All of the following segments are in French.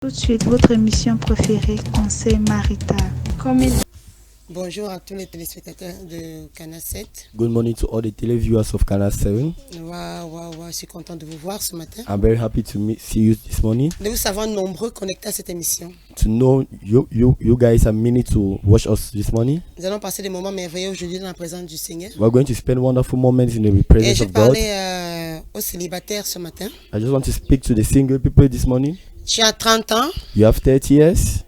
Tout de suite, votre émission préférée, Conseil marital. Bonjour à tous les téléspectateurs de Canal 7. Good morning to all the televiewers of Canal 7. Je suis content de vous voir ce matin. I'm very happy to see you this morning. De vous savoir nombreux connectés à cette émission. To know you guys are meaning to watch us this morning. Nous allons passer des moments merveilleux aujourd'hui dans la présence du Seigneur. We're going to spend wonderful moments in the Et presence je of God. parlais aux célibataires ce matin. I just want to speak to the single people this morning. Tu as 30 ans, You have 30 years.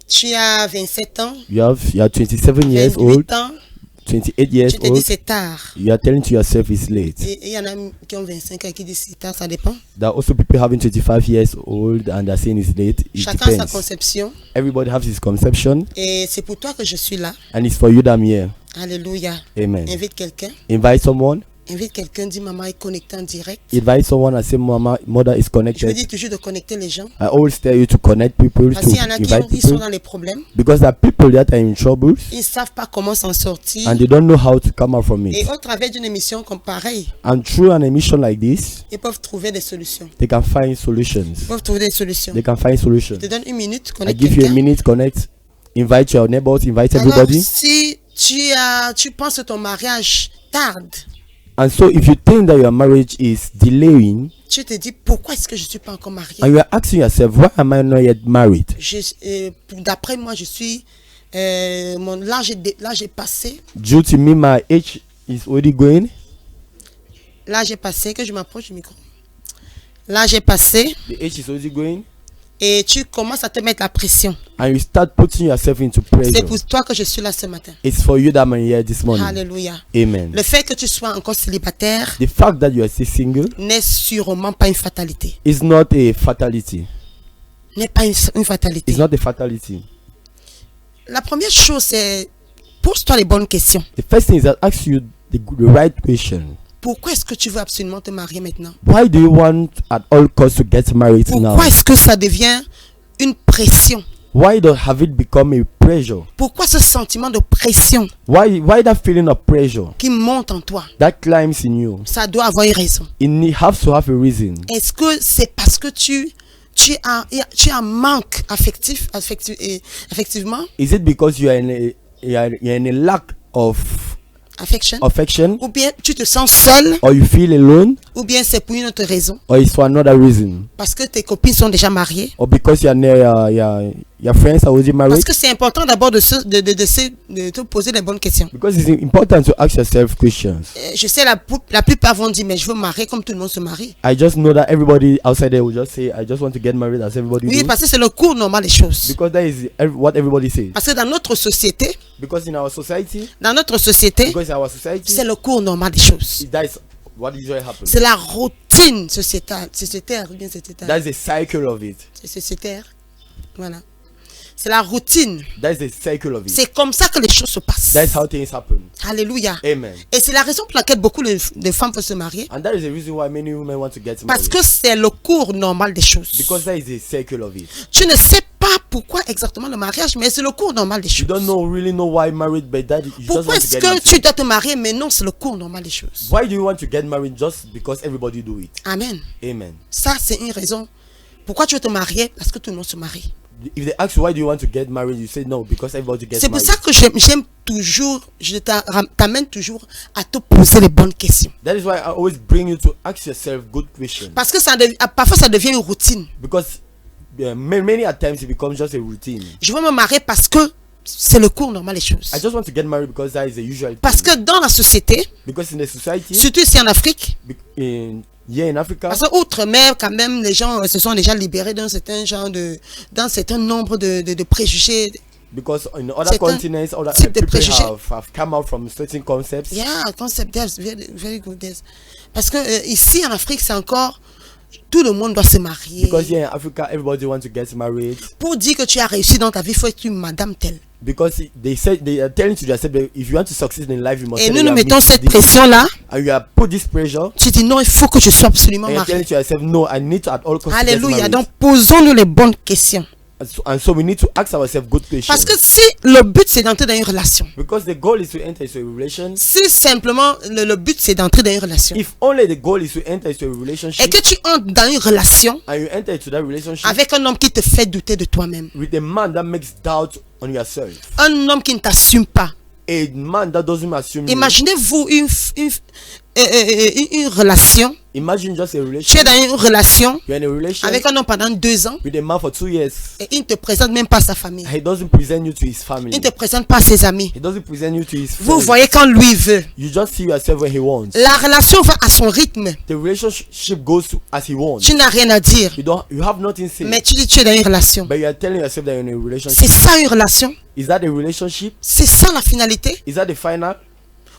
tu as 27 ans, You are 27 years 28 old. ans. 28 years Tu te dis old. c'est tard. You are telling to yourself it's late. Et il y en a qui ont 25 ans qui disent c'est tard, ça dépend. There are also people having 25 years old and they're saying it's late. It Chacun a sa depends. conception. Everybody has his conception, Et c'est pour toi que je suis là. and it's for you that I'm here. Alléluia. Amen. Invite quelqu'un. Invite someone. Invite quelqu'un, dis maman est connectée en direct. Invite someone and say mother is Je me connected. dis toujours de connecter les gens. I always tell you to connect people, Parce to qu'il y en a qui invite ils sont people, dans les problèmes. because there are people that are in trouble Ils ne savent pas comment s'en sortir. and they don't know how to come out from Et it. au travers d'une émission comme pareil, And through an emission like this, ils peuvent trouver des solutions. they can find Ils solutions. peuvent trouver des solutions. They can find solutions. Je te donne une minute, I connecte give you a quelqu'un. minute, connect, invite your neighbors, invite Alors, everybody. si tu penses que ton mariage tarde, And so if you think that your marriage is delaying tu te dis pourquoi est-ce que je ne suis pas encore mariée? and you are asking yourself, why am I not yet married? D'après moi, je suis mon l'âge est passé. Due to me, my age is already going. L'âge est passé, que je m'approche du micro. L'âge est passé The age is already going. et tu commences à te mettre la pression. And you start putting yourself into C'est pressure. pour toi que je suis là ce matin. It's for you that I'm here this morning. Alléluia. Amen. Le fait que tu sois encore célibataire The fact that you are still single n'est sûrement pas une fatalité. is not a fatality. N'est pas une fatalité. It's not a fatality. La première chose, c'est pose-toi les bonnes questions. The first thing is that ask you the right question. Pourquoi est-ce que tu veux absolument te marier maintenant? Why do you want at all costs to get married now? Pourquoi est-ce que ça devient une pression? Why have it become a pressure? Pourquoi ce sentiment de pression Why that feeling of pressure qui monte en toi? that climbs in you? Ça doit avoir une raison. Has to have a reason. Est-ce que c'est parce que tu as un manque effectivement, Is it because you are in a lack of affection, ou bien tu te sens seul, or you feel alone, ou bien c'est pour une autre raison, or it's for another reason, parce que tes copines sont déjà mariées? or because your friends are already married? Parce que c'est important d'abord de te poser les bonnes questions. Because it's important to ask yourself questions. Je sais la plupart vont dire mais je veux marier comme tout le monde se marie. I just know that everybody outside there will just say, I just want to get married as everybody Oui, do. parce que c'est le cours normal des choses. Because that is what everybody says. Parce que dans notre société, Because in our society, c'est le cours normal des choses. that is what usually happens. C'est la routine sociétaire ou bien sociétaire. That's the cycle of it. C'est sociétaire. Voilà. C'est la routine. That's the cycle of it. C'est comme ça que les choses se passent. That's how things happen. Alléluia. Amen. Et c'est la raison pour laquelle beaucoup de femmes veulent se marier. And that is the reason why many women want to get Parce married. que c'est le cours normal des choses. Because that is the cycle of it. Tu ne sais pas pourquoi exactement le mariage, mais c'est le cours normal des You choses. don't really know why married, but that you just Pourquoi want to est-ce get que married. tu dois te marier, mais non, c'est le cours normal des choses. Why do you want to get married just because everybody do it? Amen. Amen. Ça, c'est une raison. Pourquoi tu veux te marier? Parce que tout le monde se marie. If they ask you why do you want to get married, you say no because everybody gets C'est pour married. ça que j'aime toujours, je t'amène toujours à te poser les bonnes questions. That is why I always bring you to ask yourself good questions. Parce que parfois ça devient une routine. Because many at times it becomes just a routine. Je veux me marier parce que c'est le cours normal des choses. I just want to get married because that is the usual thing. Parce que dans la société, Because in the society, surtout ici en Afrique, in Africa, parce que outre-mer, quand même, les gens se sont déjà libérés d'un certain nombre de préjugés. because in other continents, other type de people préjugés. have come out from certain concepts. Yeah, concept, that's very, very good. Parce que ici en Afrique, c'est encore tout le monde doit se marier. Because here in Africa, everybody wants to get married. Pour dire que tu as réussi dans ta vie, il faut être une madame telle. Because they are telling to themselves that if you want to succeed in life, you must. Et say nous that nous you have mettons meet cette this. pression-là. And you have put this pressure. Tu dis non, il faut que je sois absolument And you're mariée. telling to yourself, no, I need to at all costs get Alléluia. married. Donc posons-nous les bonnes questions. And so we need to ask ourselves good questions. Parce que si le but c'est d'entrer dans une relation, Because the goal is to enter into a relation. si simplement le but c'est d'entrer dans une relation, If only the goal is to enter into a relationship, et que tu entres dans une relation and you enter into that relationship avec un homme qui te fait douter de toi-même, with a man that makes doubt on yourself, un homme qui ne t'assume pas. a man that doesn't assume you. Imaginez-vous une relation. Imagine just a Tu es relationship. dans une relation You're in a relation avec un homme pendant 2 ans with a man for 2 years. et il ne te présente même pas sa famille. He doesn't present you to his Il family. ne te présente pas ses amis. He doesn't present you to his Vous friends. voyez quand lui veut. You just see yourself when he wants. La relation va à son rythme. The relationship goes to as he wants. Tu n'as rien à dire. You have nothing to say. Mais tu dis tu es dans une relation. But you are telling yourself that you're in a C'est relationship. ça une relation. Is that a relationship? C'est ça la finalité. Is that the final?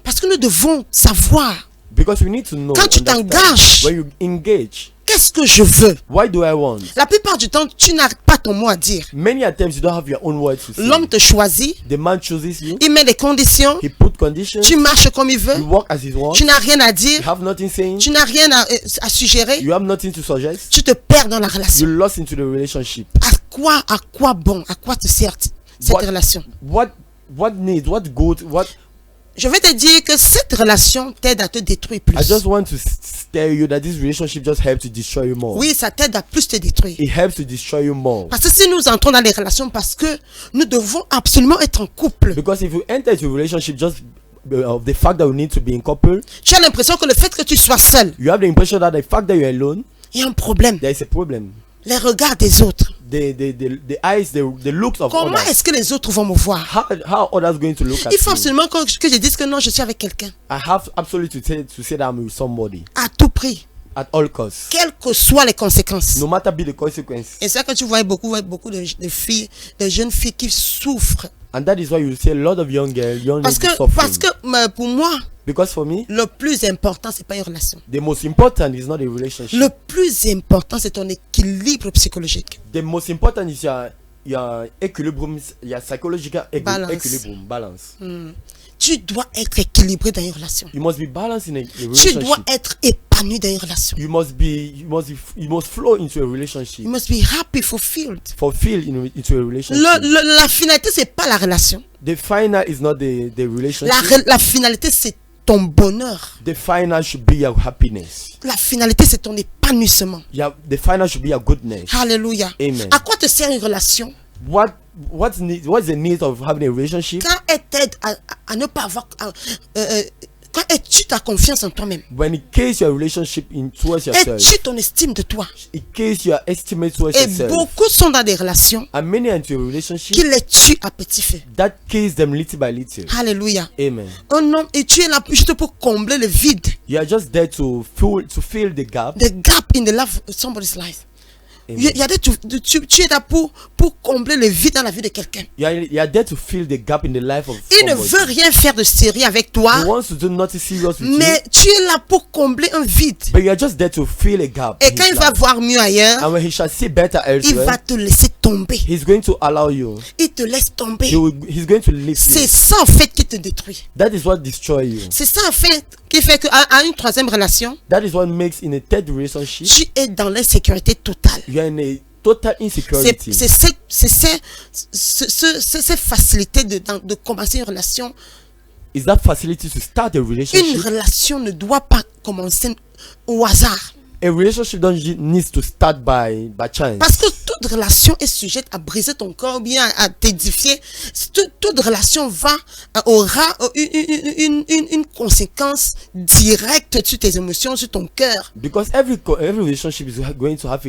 Parce que nous devons savoir, Because we need to know. quand tu understand. t'engages, When you engage, qu'est-ce que je veux. what do I want? La plupart du temps, tu n'as pas ton mot à dire. Many times you don't have your own words to say. L'homme te choisit, The man chooses you. il met des conditions, He put conditions. tu marches comme il You veut, walk as he wants. tu n'as rien à You dire, have nothing saying. tu n'as rien à suggérer, You have nothing to suggest. tu te perds dans la You relation. lost into the relationship. À quoi bon, à quoi te sert cette relation? What needs? What good? What? Je vais te dire que cette relation t'aide à te détruire plus. I just want to tell you that this relationship just helps to destroy you more. Oui, ça t'aide à plus te détruire. It helps to destroy you more. Parce que si nous entrons dans les relations, parce que nous devons absolument être en couple. Because if you enter into a relationship just of the fact that we need to be in couple, Tu as l'impression que le fait que tu sois seul, you have the impression that the fact that you're alone, il y a un problème. there is a problem. Les regards des autres. The eyes, the looks of Comment others. est-ce que les autres vont me voir? How others going to look at Il faut you? absolument que je dise que non, je suis avec quelqu'un. I have absolutely to say that I'm with somebody À tout prix. at all costs, Quelles que soient les conséquences. no matter be the consequence. Et c'est ça que tu vois beaucoup de filles, de jeunes filles qui souffrent. And that is why you see a lot of young girls, young Parce ladies que suffering. pour moi, Because for me, le plus important, c'est pas une relation. the most important is not a relationship. Le plus important, c'est ton équilibre psychologique. The most important is your equilibrium, your psychological Balance. equilibrium, balance. Tu dois être équilibré dans une relation. You must be balanced in a Tu relationship. dois être épanoui dans une relation. You must flow into a relationship. You must be happy, fulfilled. Fulfill into a relationship. La finalité, c'est pas la relation. The final is not the relationship. La finalité, c'est ton bonheur. The final should be your happiness. La finalité, c'est ton épanouissement. The final should be your goodness. Alléluia. Amen. À quoi te sert une relation? What's the need of having a relationship? Quand elle t'aide à ne pas avoir... quand es-tu ta confiance en toi-même? When it kills your relationship towards yourself. Es-tu ton estime de toi? It kills your estimate towards Et yourself. beaucoup sont dans des relations And many into a relationship qui les tuent à petit feu. that kills them little by little. Alléluia. Amen. Un homme, et tu es là juste pour combler le vide. You are just there to fill the gap. The gap in the life of somebody's life. Amen. Il y a tu es là pour combler le vide dans la vie de quelqu'un. You are there to fill the gap in the life of Il ne somebody. veut rien faire de sérieux avec toi, He wants to do nothing serious with mais you, tu es là pour combler un vide. but you are just there to fill a gap. Et in quand his il va life. voir mieux ailleurs, And when he shall see better il elsewhere, va te laisser tomber. he's going to allow you. Il te laisse tomber. He's going to lift C'est you. ça en fait qui te détruit. That is what destroys you. C'est ça en fait qui fait qu'à une troisième relation, That is what makes in a third relationship, tu es dans l'insécurité totale. you are in a total insecurity. C'est cette facilité de commencer une relation. Is that facility to start a Une relationship? relation ne doit pas commencer au hasard. A relationship needs to start by chance. Parce que toute relation est sujette à briser ton corps ou bien à t'édifier. Toute relation aura une conséquence directe sur tes émotions, sur ton cœur. Because every relationship is going to have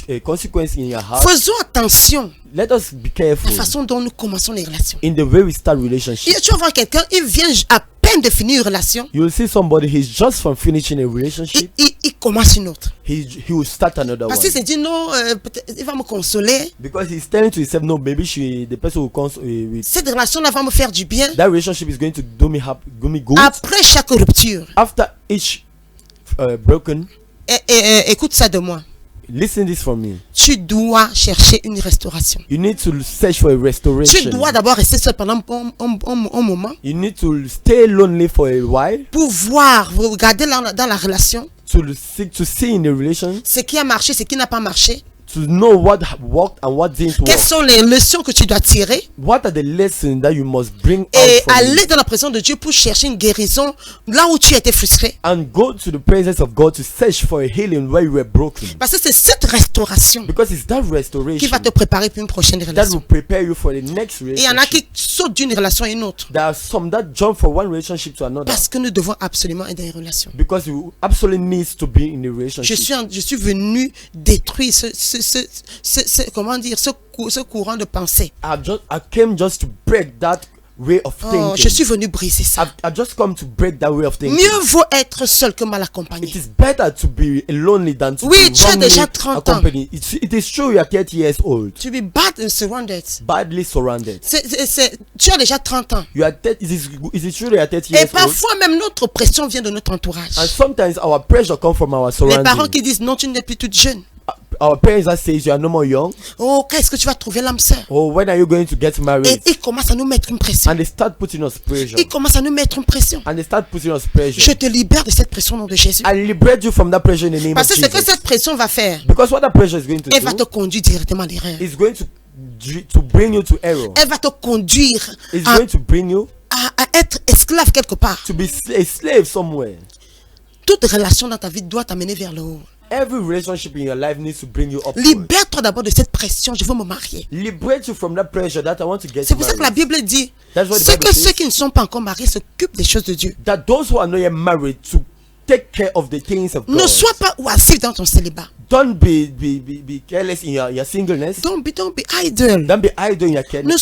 a consequence in your heart. Faisons attention Let us be à la careful façon dont nous commençons les relations. in the way we start relationship. Et tu vas voir quelqu'un, il vient à peine de finir une relation, You will see somebody, he's just from finishing a relationship, il commence une autre. he will start another Parce one. qu'il s'est dit non, peut-être il va me consoler. Because he's telling to himself, no, maybe the person who comes with Cette relation-là va me faire du bien. that relationship is going to do me happy, do me good. Après chaque rupture, After each broken, écoute ça de moi. listen this from me. Tu dois chercher une restauration. You need to search for a Tu restoration. dois d'abord rester seul pendant un moment You need to stay lonely for a while pour voir, regarder dans la relation to see in the relation ce qui a marché, ce qui n'a pas marché. To know what worked and what didn't work. Quelles sont les leçons que tu dois tirer? What are the lessons that you must bring out Et from aller it? dans la présence de Dieu pour chercher une guérison là où tu étais frustré. And go to the presence of God to search for a healing where you were broken. Parce que c'est cette restauration Because it's that qui restoration va te préparer pour une prochaine that relation. will prepare you for the next Et il y en a relationship. qui sautent d'une relation à une autre. There are some that jump from one relationship to another. Parce que nous devons absolument être dans une relation. Because you absolutely need to be in a relationship. Je suis venu détruire comment dire, ce courant de pensée. I came just to break that way of thinking. Je suis venu briser ça. I've just come to break that way of thinking. Mieux vaut être seul que mal accompagné. It is better to be lonely than to Oui, be tu as wrongly déjà 30 ans. accompanied. It is true you are 30 years old. To be bad and surrounded. Badly surrounded. Tu as déjà 30 ans. You are is it true you are 30 Et years old? parfois même notre pression vient de notre entourage. And sometimes our pressure comes from our Les surroundings. parents qui disent non, tu n'es plus toute jeune. Our parents that says you are no more young. Oh, qu'est-ce que tu vas trouver l'âme sœur? Oh, when are you going to get married? Et ils commencent à nous mettre une pression. And they start putting us pressure. Ils commencent à nous mettre une pression. And they start putting us pressure. Je te libère de cette pression au nom de Jésus. I liberate you from that pressure in the name Parce of que ce que Jesus. cette pression va faire, Because what that pressure is going to elle va te do conduire directement à l'erreur. is going to bring you to error. Elle va te conduire It's going to bring you à être esclave quelque part. to be a slave somewhere. Toute relation dans ta vie doit t'amener vers le haut. Every relationship in your life needs to bring you up. Libère-toi d'abord de cette pression. Je veux me marier. Liberate you from that pressure that I want to get C'est pour ça que la married. Bible dit That's what the c'est Bible que says. ceux qui ne sont pas encore mariés s'occupent des choses de Dieu. That those who are not yet married to take care of the things of God. Ne sois pas oisif dans ton célibat. Don't be careless in your singleness. Don't be idle. Don't be idle in your Ne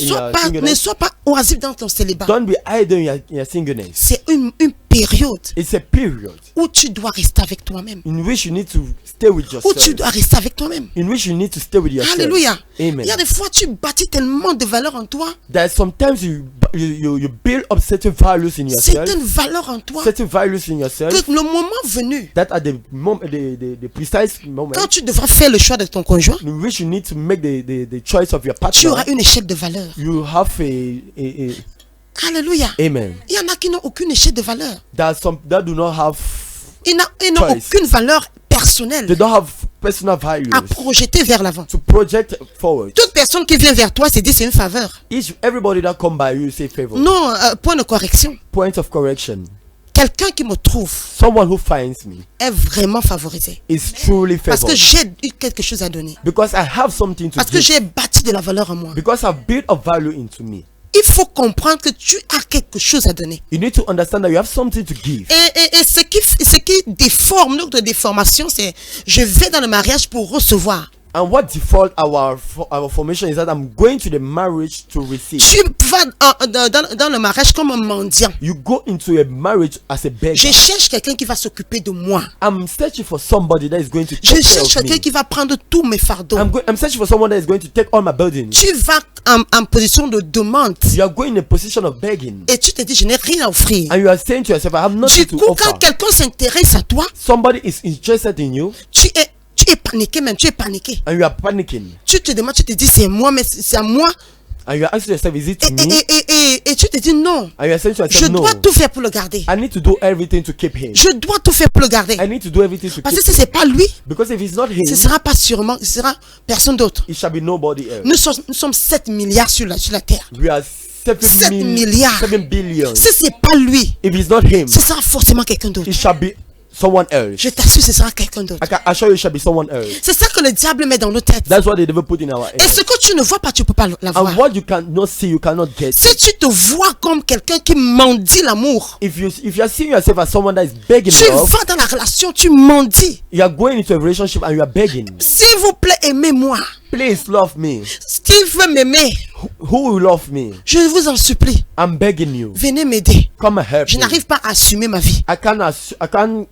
sois pas oisif dans ton célibat. Don't be idle in your singleness. C'est une période It's a period où tu dois rester avec toi-même. in which you need to stay with Où tu yourself. dois rester avec toi-même. In which you need to stay with yourself. Alléluia. Amen. Il y a des fois tu bâtis tellement de valeurs en toi. That sometimes you build up certain values in yourself. Certaines valeurs en toi. Certain values in yourself. Que le moment venu, That at the precise moment quand tu devras faire le choix de ton conjoint, in which you need to make the choice of your tu partner, auras une échelle de valeurs. you have a Alléluia. amen. Il y en a qui n'ont aucune échelle de valeurs. There are some that do not have, Ils n'ont Choice. aucune valeur personnelle they don't have personal values à projeter vers l'avant. to project forward. Toute personne qui vient vers toi se dit c'est une faveur. Everybody that come by you say favor. Non, point de correction. Point of correction. Quelqu'un qui me trouve Someone who finds me est vraiment favorisé. is truly Parce favored. que j'ai eu quelque chose à donner. Because I have something to Parce que give. j'ai bâti de la valeur en moi. Because I've built a value into me. Il faut comprendre que tu as quelque chose à donner. You need to understand that you have something to give. Et ce qui déforme notre déformation, c'est je vais dans le mariage pour recevoir. And what default our formation is that I'm going to the marriage to receive. Tu vas dans le mariage comme un mendiant. You go into a marriage as a beggar. Je cherche quelqu'un qui va s'occuper de moi. I'm searching for somebody that is going to Je take care cherche of quelqu'un me. qui va prendre tous mes fardeaux. I'm searching for someone that is going to take all my burdens. Tu vas en position de demande. You are going in a position of begging. Et tu te dis, je n'ai rien à offrir. And you are saying to yourself, I have nothing Du to coup, offer. quand quelqu'un s'intéresse à toi, Somebody is interested in you tu es paniqué même, tu es paniqué. and you are panicking. Tu te demandes, tu te dis, c'est moi, mais c'est à moi. And you are asking yourself, is it to me? Et tu te dis, non. And you are saying to Je yourself, no. dois tout faire pour le garder. I need to do everything to keep him. Je dois tout faire pour le garder. I need to do everything to Parce keep que si him. c'est pas lui, Because if it's not him, ce sera pas sûrement, ce sera personne d'autre. it shall be nobody else. Nous sommes 7 milliards sur la terre. We are 7 milliards. 7 billion. Si c'est pas lui, If it's not him, ce sera forcément quelqu'un d'autre. it shall be someone else. Je t'assure, ce sera quelqu'un d'autre. I can assure you it shall be someone else. C'est ça que le diable met dans nos têtes. That's what they never put in our Et head. ce que tu ne vois pas, tu peux pas l'avoir. And what you cannot see, you cannot get. Si tu te vois comme quelqu'un qui mendie l'amour, If you are seeing yourself as someone that is begging tu love, vas dans la relation, tu mendies. you are going into a relationship and you are begging. S'il vous plaît, aimez-moi. Please love me. S'il veut m'aimer, Who will love me? je vous en supplie, I'm begging you. venez m'aider. Come and help Je me. n'arrive pas à assumer ma vie. I can't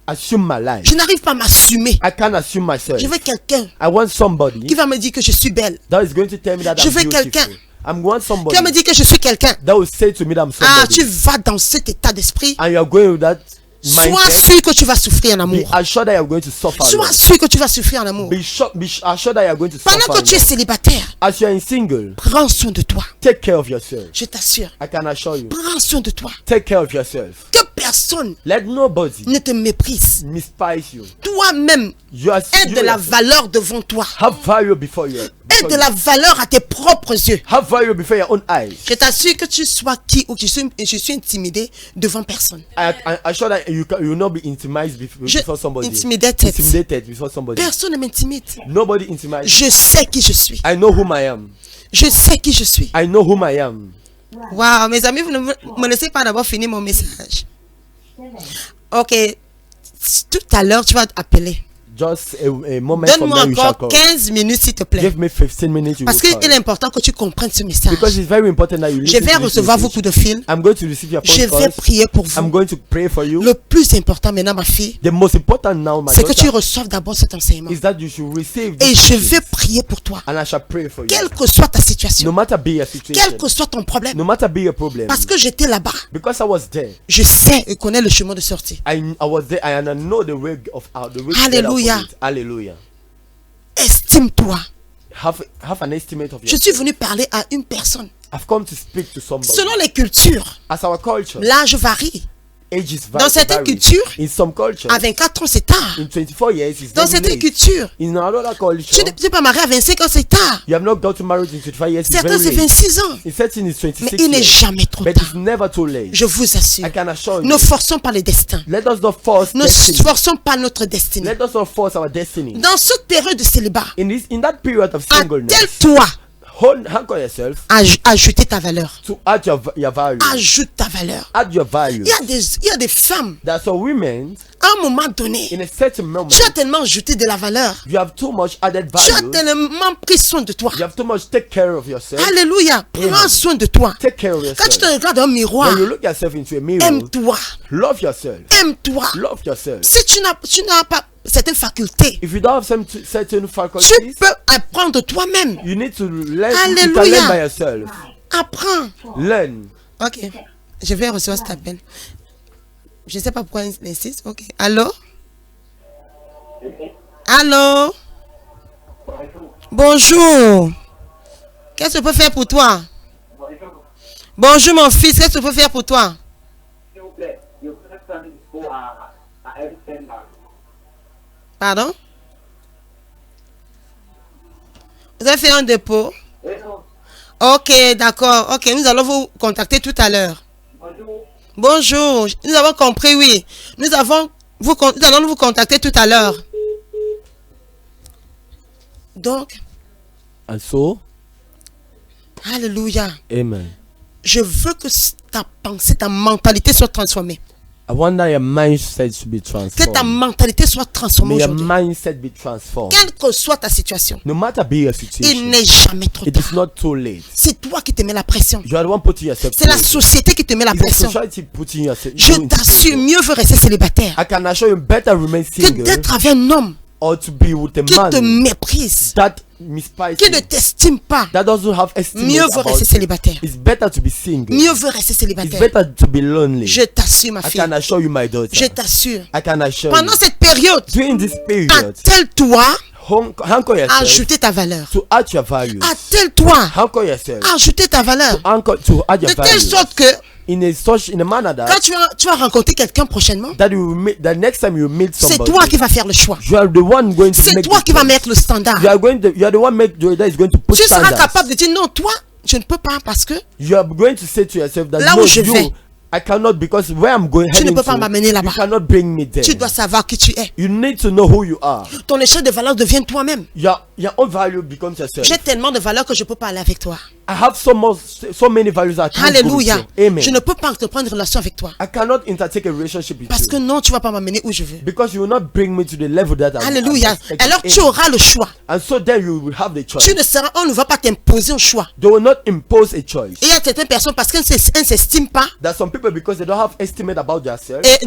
assume my life. Je n'arrive pas à m'assumer. I can't assume myself. Je veux quelqu'un I want somebody qui va me dire que je suis belle. that is going to tell me that Je I'm veux beautiful. quelqu'un I want Qui somebody va me dire que je suis quelqu'un. that will say to me that I'm Ah, somebody. tu vas dans cet état d'esprit. And you are going with that Sois mindset. sûr que tu vas souffrir en Be amour. assured that you are going to suffer. Sois Lord. sûr que tu vas souffrir en amour. Be assured that you are going to Pendant suffer. que tu es Lord. célibataire, As you are in single, prends soin de toi. take care of yourself. Je t'assure. I can assure you. Prends soin de toi. Take care of yourself. Que personne Let nobody ne te méprise. despise you. Toi-même, aie de la valeur devant toi. Have value before you. Aie de la valeur à tes propres yeux. Have value before your own eyes. Je t'assure que tu sois qui ou que je suis intimidé devant personne. I assure that you will not be intimidated before somebody. Intimidated before somebody. Personne ne m'intimide. Nobody intimidates. Je sais qui je suis. I know whom I am. Je sais qui je suis. I know whom I am. Wow, mes amis, vous ne me laissez pas d'abord finir mon message. Ok, tout à l'heure, tu vas appeler. Just a moment. Donne-moi encore 15 minutes, s'il te plaît. Give me 15 minutes. Parce qu'il est important que tu comprennes ce message. Because it's very important that you listen. Je vais recevoir vos coups de fil. I'm going to receive your phone Je vais prier pour vous. I'm going to pray for you. Le plus important maintenant, ma fille, The most important now, my c'est que tu daughter, reçoives d'abord cet enseignement. is that you should receive Et this je message. vais prier pour toi. And I shall pray for you. Quelle que soit ta No situation, matter be your situation, quel que soit ton problème, no matter be your problem, parce que j'étais là-bas, because I was there, je sais et connais le chemin de sortie. I was there, and I know the way of out, the way Hallelujah. to get out of it. Hallelujah. Estime-toi. Have an estimate of Je yourself. suis venu parler à une personne. I've come to speak to somebody. Selon les cultures, As our culture, l'âge varie. ages Dans certaines vary. cultures, In some cultures, à 24 ans, c'est tard. in 24 years, it's Dans very certaines late. cultures, In another culture, tu n'es pas marié à 25 ans, c'est tard. you have not got to marriage in 25 years. It's Certains, very c'est late. 26 ans. In certain, it's Mais 26 il n'est years. jamais trop But tard. it's never too late. Je vous assure. I can assure Ne you. forçons pas le destin. Let us not force Ne destiny. forçons pas notre destinée. Let us not force our destiny. Dans cette période de célibat, In that period of singleness, attelle-toi anchor yourself à ajouter ta valeur. to add your value. Ajoute ta valeur. Add your value. Il y a des femmes, That's why women, à un moment donné, in a certain moment, tu as tellement ajouté de la valeur. you have too much added Tu as value. tellement pris soin de toi. You have too much take care of yourself. Alléluia. Prends soin de toi. Take care of Quand tu te yourself. regardes dans un miroir, When you look yourself into a mirror, aime-toi. love yourself. Aime-toi. Love yourself. Si tu n'as pas certaines facultés, If you don't have some certain tu faculties, peux apprendre toi-même. you need to learn. You Alléluia. can learn by yourself. Apprends. Learn. Ok. Je vais recevoir cet appel. Je ne sais pas pourquoi il insiste. Ok. Allô? Allô? Bonjour. Qu'est-ce que je peux faire pour toi? Bonjour mon fils, qu'est-ce que je peux faire pour toi? S'il vous plaît, je voudrais faire une discours à Everton. Pardon? Vous avez fait un dépôt? Ok, d'accord. Ok, nous allons vous contacter tout à l'heure. Bonjour. Bonjour, nous avons compris, oui. Nous allons vous contacter tout à l'heure. Donc, And so, alléluia. amen. Je veux que ta pensée, ta mentalité soit transformée. I want that your mindset should be Que ta transformed. mentalité soit transformée May your aujourd'hui. mindset be transformed. Quelle que soit ta situation, No matter be your il situation, n'est jamais trop it is tard. not too late. C'est toi qui te mets la pression. You are the one putting yourself C'est la through. société qui te met la It's the pression. society putting yourself. Je you into t'assure, pressure. mieux vaut rester célibataire I can assure you better remain que single d'être avec un homme or to be with a qui te man méprise, that despises qui ne you, t'estime pas. that doesn't have estimate Mieux vaut about rester you. célibataire. It's better to be single. Mieux vaut rester It's célibataire. better to be lonely. Je t'assure, ma I fille. can assure you, my daughter. Je t'assure. I can assure Pendant you. cette période, During this period, attelle-toi anchor à yourself ajouter ta valeur. to add your values. Attelle-toi Anchor yourself à ajouter ta valeur. anchor to add De your telle values sorte que in a manner quand that tu vas rencontrer quelqu'un prochainement, you will meet, the next time you meet c'est somebody, toi qui vas faire le choix. you are the one going to C'est make toi the qui vas choice. mettre le standard. You are the one that is going to put Tu seras standards. capable de dire non, toi, je ne peux pas parce que You are going to say to yourself that Là no, où je vais, I cannot, because where I'm going, tu ne heading peux pas to, m'amener you là-bas. cannot bring me there. Tu dois savoir qui tu es. You need to know who you are. Ton échelle de valeur devient toi-même. Your own value becomes yourself. J'ai tellement de valeur que je ne peux pas aller avec toi. I have so many values that I can't go with Alléluia. you. Amen. Je ne peux pas entreprendre une relation avec toi. I cannot undertake a relationship with Parce que you non, tu ne vas pas m'amener où je veux. because you will not bring me to the level that I'm Alléluia. expecting. Alors tu auras le choix. And so then you will have the choice. On ne va pas t'imposer un choix. They will not impose a choice. Et il y a certaines personnes parce qu'elles ne s'estiment pas That some people, because they don't have estimate about themselves, et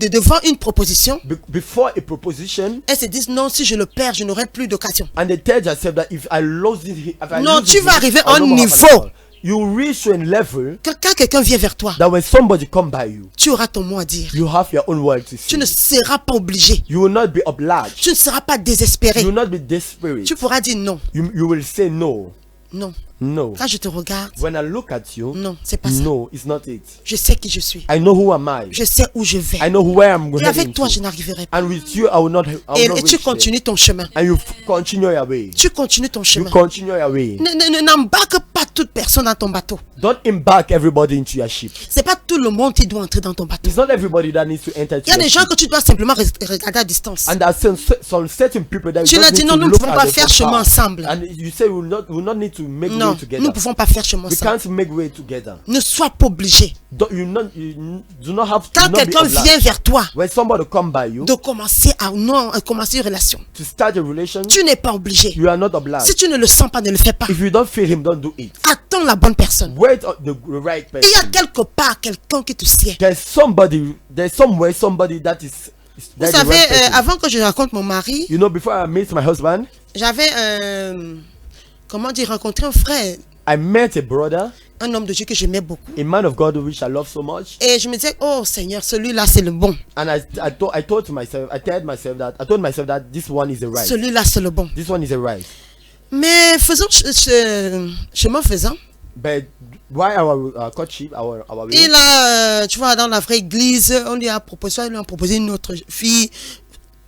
devant une proposition, before a proposition, elles se disent non, si je le perds, je n'aurai plus d'occasion. and they tell themselves that if I lose it, Non, tu vas arriver à à un niveau. You reach to a level Quand quelqu'un vient vers toi, that when somebody come by you, tu auras ton mot à dire. you have your own word to Tu ne say. seras pas obligé. You will not be obliged. Tu ne seras pas désespéré. You will not be desperate. Tu pourras dire non. You will say no. Non. No. Quand je te regarde, When I look at you, non, c'est pas ça. no, it's not it. Je sais qui je suis. I know who am I. Je sais où je vais. I know where I'm Et heading avec toi, to. je n'arriverai pas. And with you, I will not Et reach tu there. continues ton chemin. And you continue your way. Tu continues ton You chemin. continue your way. N'embarque pas toute personne dans ton bateau. Don't embark everybody into your ship. C'est pas tout le monde qui doit entrer dans ton bateau. It's not everybody that needs to enter Il y a your des gens ship. que tu dois simplement regarder à distance. And there are some certain people that Tu you l'as just dit, need non, to nous ne look pouvons at pas them faire from chemin far. ensemble. And you say we will not need to make Non, way together. nous ne pouvons pas faire chemin We ensemble. can't make way together. Ne sois pas obligé. You do not have to Quand not be quelqu'un obliged. vient vers toi, When somebody come by you de commencer commencer une relation, to start a relation, tu n'es pas obligé. you are not obliged. Si tu ne le sens pas, ne le fais pas. If you don't feel him, don't do it. Attends la bonne personne. Wait on the right Il y a person. quelque part quelqu'un qui te sied. There's somewhere somebody that is Vous that the savez, right person. avant que je rencontre mon mari, You know, before I meet my husband, j'avais rencontré un frère, I met a brother, un homme de Dieu que j'aimais beaucoup. a man of God which I love so much. Et je me disais, oh Seigneur, celui-là c'est le bon. And I told myself that this one is the right. Celui-là c'est le bon. This one is the right. Mais faisons chemin faisant. But why our courtship, our way? Et là, tu vois, dans la vraie église, on lui a proposé une autre fille.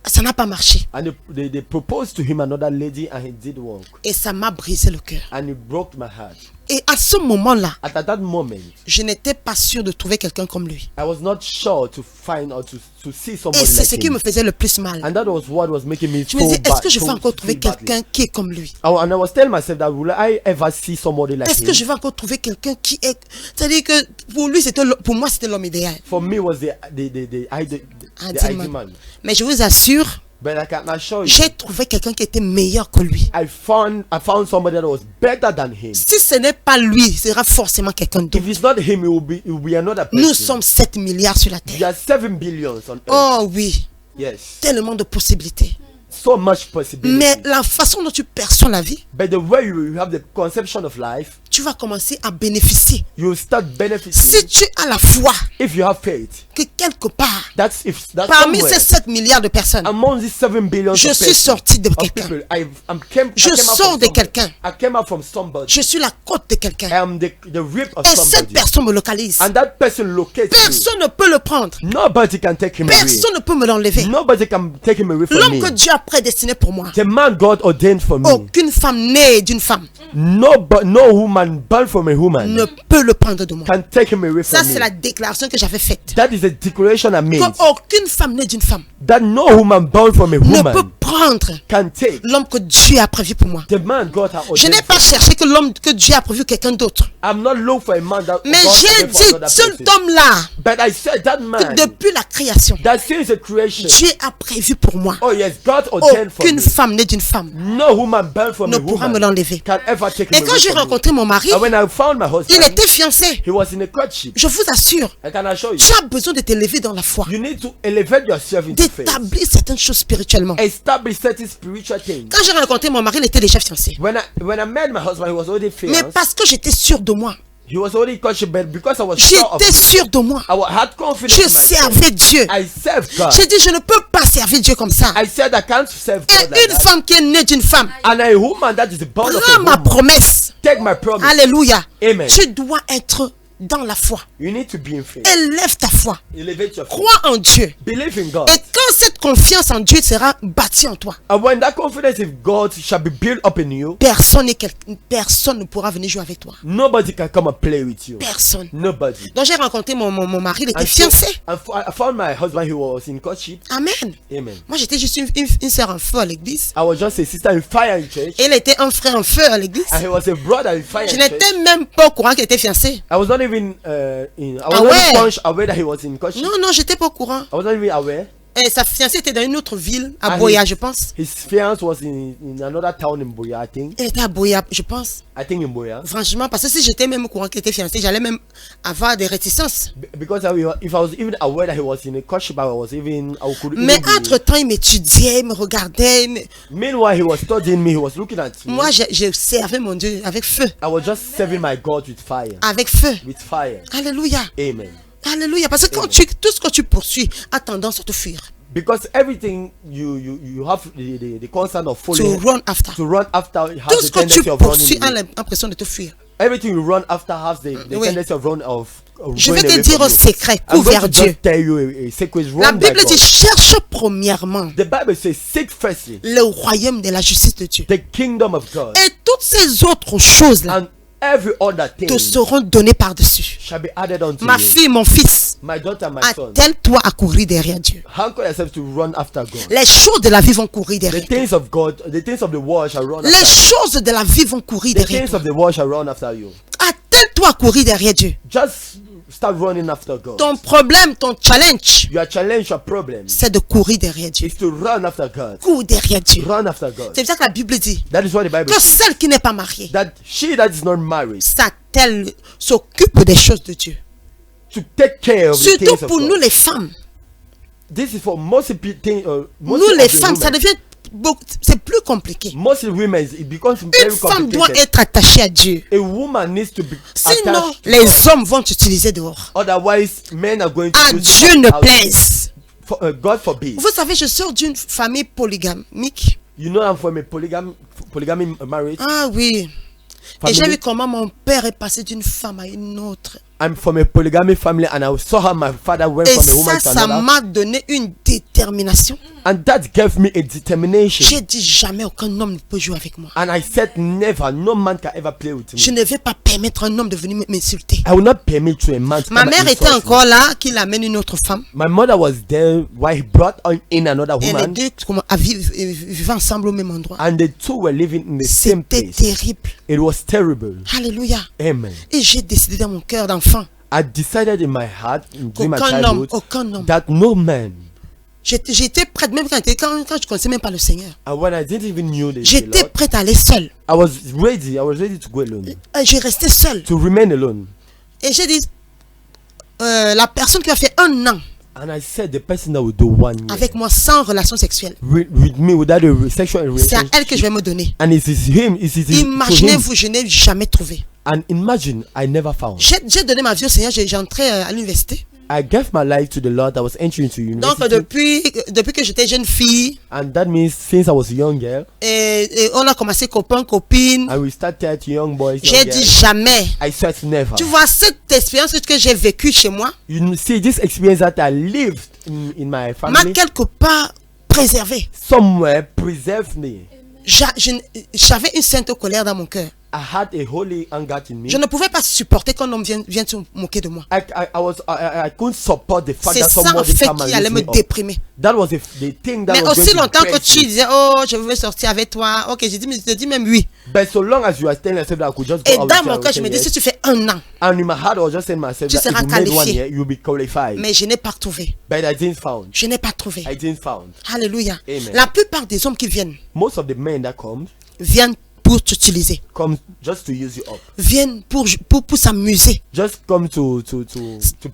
Ça n'a pas marché. And they proposed to him another lady and he did work. Et ça m'a brisé le cœur. And it broke my heart. Et à ce moment-là, At that moment, je n'étais pas sûr de trouver quelqu'un comme lui. I was not sure to find or to see somebody Et c'est like ce qui him. me faisait le plus mal. And that was what was making me Je me so disais, est-ce bad. que je vais encore trouver feel badly. quelqu'un qui est comme lui? And I was telling myself that will I ever see somebody like Est-ce him? que je vais encore trouver quelqu'un qui est... C'est-à-dire que pour moi, c'était l'homme idéal. For me was the ideal man. Mais je vous assure, But I can assure you, j'ai trouvé quelqu'un qui était meilleur que lui. I found somebody that was better than him. Si ce n'est pas lui, ce sera forcément quelqu'un d'autre. If it's not him, it will be another person. Nous sommes 7 milliards sur la There terre. are 7 billions on earth. Oh oui, Yes. tellement de possibilités. So much possibility. Mais la façon dont tu perçois la vie, But the way you have the conception of life, tu vas commencer à bénéficier. you will start benefiting. Si tu as la foi If you have faith, que quelque part, that's parmi somewhere, ces 7 milliards de personnes, among these 7 billions je of suis persons, sorti de of quelqu'un. people, I Je came out sors from de somebody. quelqu'un. I came out from somebody. Je suis la côte de I quelqu'un. am the rib of Et cette somebody. personne me localise. And that person locates me. Personne ne peut le prendre. Nobody can take him away. Personne ne peut me l'enlever. Nobody can take him away from L'homme me. que Dieu a prédestiné pour moi. The man God ordained for me. Aucune femme née d'une femme No woman born from a woman ne peut le prendre de moi. can take him away Ça, from c'est me. la déclaration que j'avais faite. That is a declaration I made. Qu'aucune femme née d'une femme That no woman born from a ne woman peut prendre can take l'homme que Dieu a prévu pour moi. the man God has Je n'ai ordained. pas cherché que l'homme que Dieu a prévu quelqu'un d'autre. I'm not looking for a man that Mais God j'ai ordained for dit, another cet person. homme-là, But I said that que man depuis la création, that since the creation, Dieu a prévu pour moi. oh yes, God ordained for Aucune me. femme née d'une femme No woman born from ne a pourra me woman l'enlever. can ever take Et him quand away j'ai from me. rencontré mon mari, And when I found my il husband, était fiancé. he was in a courtship. Je vous assure, I can assure you. tu as besoin de t'élever dans la foi, You need to elevate yourself into faith. d'établir certaines choses spirituellement. Establish certain spiritual things. Quand j'ai rencontré mon mari, il était déjà fiancé. When I met my husband, he was already Mais fianced. parce que j'étais sûr de moi, He was already courtship, but because I was sure of j'étais him, sûr de moi, I had confidence je in myself. servais Dieu. I served God. J'ai dit, je ne peux pas servir Dieu comme ça. I said I can't serve God Et like une that. femme qui est née d'une femme, And a woman that is born of a prends ma woman, promesse. take my promise. Alléluia. Amen. Tu dois être dans la foi. You need to be in faith. Élève ta foi. Elevate your faith. Crois en Dieu. Believe in God. Et quand cette confiance en Dieu sera bâtie en toi, And when that confidence in God shall be built up in you, personne ne pourra venir jouer avec toi. nobody can come and play with you. Personne. Nobody. Donc j'ai rencontré mon mari, il était And so, fiancé. I found my husband, he was in courtship. Amen. Amen. Moi j'étais juste une sœur en feu à l'église. I was just a sister in fire in church. Et il était un frère en feu à l'église. And he was a brother in fire Je in church. n'étais même pas au courant qu'il était fiancé. I was not even I was Aware. not even aware that he was in courtship. Non, j'étais pas au courant. I was not even aware. Et sa fiancée était dans une autre ville, à And Boya, his- je pense. His fiance was in another town in Boya, I think. Elle était à Boya, je pense. I think in Boya. Franchement, parce que si j'étais même au courant qu'il était fiancé, j'allais même avoir des réticences. Because if I was even aware that he was in a courtship, I could Mais even be- entre-temps, il m'étudiait, il me regardait. Meanwhile, he was studying me, he was looking at me. Moi, je servais mon Dieu avec feu. I was just serving my God with fire. Avec feu. With fire. Alléluia. Amen. Alléluia. Parce que quand tout ce que tu poursuis a tendance à te fuir. Because everything you have the concern of following. To run after. To run after has Tout the ce que tu tendency of running poursuis a away. l'impression de te fuir. Everything you run after has the Oui. tendency of run of Je going vais te away dire from un you. secret. I'm Cours going vers to Dieu. just tell you a secret. La Run by Bible dit God. cherche premièrement The Bible says seek firstly le royaume de la justice de Dieu. the kingdom of God, Et toutes ces autres choses là and every other thing te seront données par-dessus. shall be added unto Ma you. fille, mon fils, My daughter, my son, attelle-toi à courir derrière Dieu. anchor yourself to run after God. Les choses de la vie vont courir The derrière toi. things of God, the things of the world shall run Les after you. choses de la vie vont courir The derrière things toi. of the world shall run after you. Attelle-toi à courir derrière Dieu. Just start running after God. Ton problème, ton challenge, Your challenge, your problem c'est de courir derrière Dieu. is to run after God. Cours derrière Dieu. Run after God. C'est pour ça que la Bible dit That is what the Bible que says. celle qui n'est pas mariée, That she that is not married s'attelle, s'occupe des choses de Dieu. to take care of the Surtout things of pour nous God. les femmes. This is for most people. Nous les femmes, ça devient beaucoup, c'est plus compliqué. Most women, it becomes very Une femme doit complicated. être attachée à Dieu. A woman needs to be Sinon, attached to les God. hommes vont t'utiliser dehors. Otherwise, men are going to À use Dieu you ne out. plaise. God forbid. Vous savez, je sors d'une famille polygamique. You know, I'm from a polygamy marriage. Ah oui. Et j'ai Family. vu comment mon père est passé d'une femme à une autre. I'm from a polygamy family, and I saw how my father went Et from a woman ça, to ça another. m'a donné une détermination. And that gave me a determination. J'ai dit jamais aucun homme ne peut jouer avec moi. And I said, never, no man can ever play with Je me. ne vais pas permettre à un homme de venir m'insulter. I will not permit to a man to Ma come and mère était insult me. encore là, qu'il amène une autre femme. My mother was there while he brought in another Et les woman, deux vivaient ensemble au même endroit. and the two were living in the same C'était place. terrible. It was terrible. Alléluia. Amen. Et j'ai décidé dans mon cœur d'enfant I decided in my heart, during my qu'aucun homme, childhood, aucun homme. that no man, J'étais prête, même quand je connaissais même pas le Seigneur. and when I didn't even know the J'étais Lord, prête à aller seule. I was ready to go alone, J'ai resté seule. to remain alone. Et j'ai dit, la personne qui a fait 1 an And I said, the person that will do 1 year avec moi sans relation sexuelle, with me without a sexual c'est à relationship, elle que je vais me donner. and it is him, it is to him. Imaginez-vous, je n'ai jamais trouvé. And imagine, I never found. J'ai donné ma vie au Seigneur, j'ai entré à l'université. I gave my life to the Lord. I was entering into Donc university. depuis que j'étais jeune fille, And that means since I was a young girl, et on a commencé copain, copine, and we started young boys, young j'ai dit girls, jamais. I said never. Tu vois, cette expérience que j'ai vécue chez moi You see, this experience that I lived in my m'a family, quelque part préservé. somewhere preserved me. J'avais une sainte colère dans mon cœur. I had a holy anger in me. Je ne pouvais pas supporter qu'un homme vienne se moquer de moi. I couldn't support the fact C'est that ça en somebody fait come and qui allait lift me me up. déprimer. That was the thing that Mais was aussi going to longtemps que depress tu me. disais, oh, je veux sortir avec toi. Ok, je dis même oui. But so long as you are telling yourself that I could just go Et out dans with you, I mon would cœur, say je me dis, yes. si tu fais 1 an, And in my heart, I was just saying myself tu that if seras you made 1 qualifié. year, you'll be qualified. mais je n'ai pas trouvé. But I didn't found. Je n'ai pas trouvé. I didn't found. Alléluia. Amen. La plupart des hommes qui Most of the men that viennent pour t'utiliser. come just to use you up. Viennent pour s'amuser. Just come to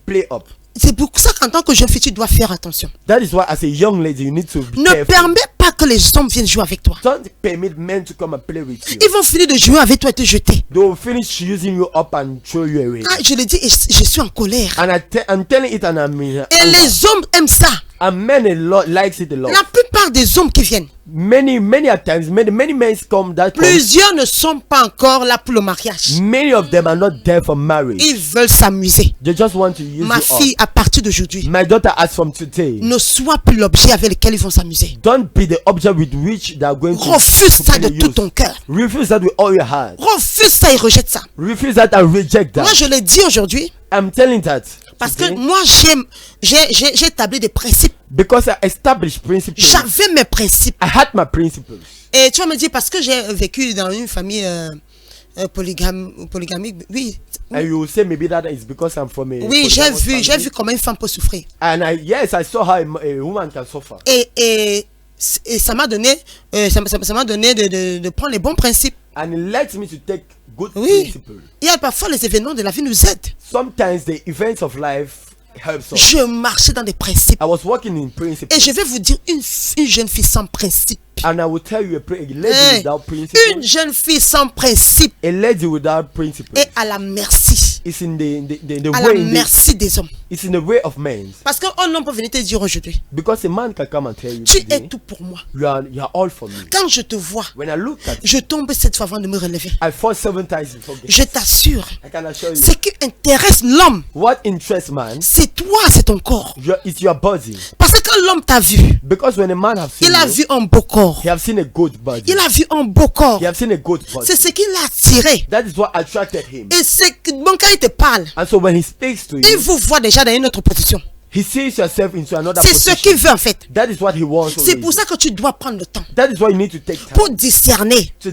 play up. C'est pour ça qu'en tant que jeune fille, tu dois faire attention. That is why, as a young lady, you need to be Ne careful. permets pas que les hommes viennent jouer avec toi. Don't permit men to come and play with you. Ils vont finir de jouer avec toi et te jeter. They will finish using you up and throw you away. Ah, je le dis et je suis en colère. And I'm telling it, and I'm in Et les hommes aiment ça. and men a lot likes it a lot. La plupart des hommes qui viennent, Many at times, many men come that come. plusieurs ne sont pas encore là pour le mariage. Many of them are not there for marriage. Ils veulent s'amuser. They just want to use Ma you fille, à partir d'aujourd'hui, up. My daughter, as from today, ne sois plus l'objet avec lequel ils vont s'amuser. don't be the object with which they are going to Refuse ça de be tout used. ton cœur. Refuse that with all your heart. Refuse ça et rejette ça. Refuse that and reject that. Moi, je le dis aujourd'hui I'm telling that parce que today moi, j'ai établi des principes. because I established principles. J'avais mes principes. I had my principles. Et tu vas me dire, parce que j'ai vécu dans une famille polygamique, oui. And you will say maybe that is because I'm from a Oui, j'ai polygamous vu family. comment une femme peut souffrir. And yes, I saw how a woman can suffer. Et ça m'a donné, ça m'a donné de prendre les bons principes. And it led me to take good Oui. principles. Il y a parfois les événements de la vie nous aident. Sometimes the events of life helps us. Je marchais dans des principes. I was walking in principles. Et je vais vous dire, une jeune fille sans principe. And I will tell you a lady Hey, without une principles. jeune fille sans principe A lady without principles est à la merci It's in the à way. la merci des hommes. It's in the way of men. Parce qu'un homme peut venir te dire aujourd'hui, Because a man can come and tell you tu es today, tout pour moi. you are all for me. Quand je te vois, When I look at you, je tombe 7 fois avant de me relever. I fall 7 times before getting. Je t'assure, I can assure you. ce qui intéresse l'homme, What interests man, c'est toi, c'est ton corps. it's your body. Parce que quand l'homme t'a vu, Because when a man have seen il a you, vu un beau corps. he have seen a good body. Il a vu un beau corps. He have seen a good body. C'est ce qui l'a attiré. That is what attracted him. Et c'est que, bon, quand il te parle, And so when he speaks to il you, vous voit déjà dans une autre position. he sees yourself into another C'est ce position. qu'il veut en fait. That is what he wants. C'est already. pour ça que tu dois prendre le temps That is why you need to take time pour discerner. to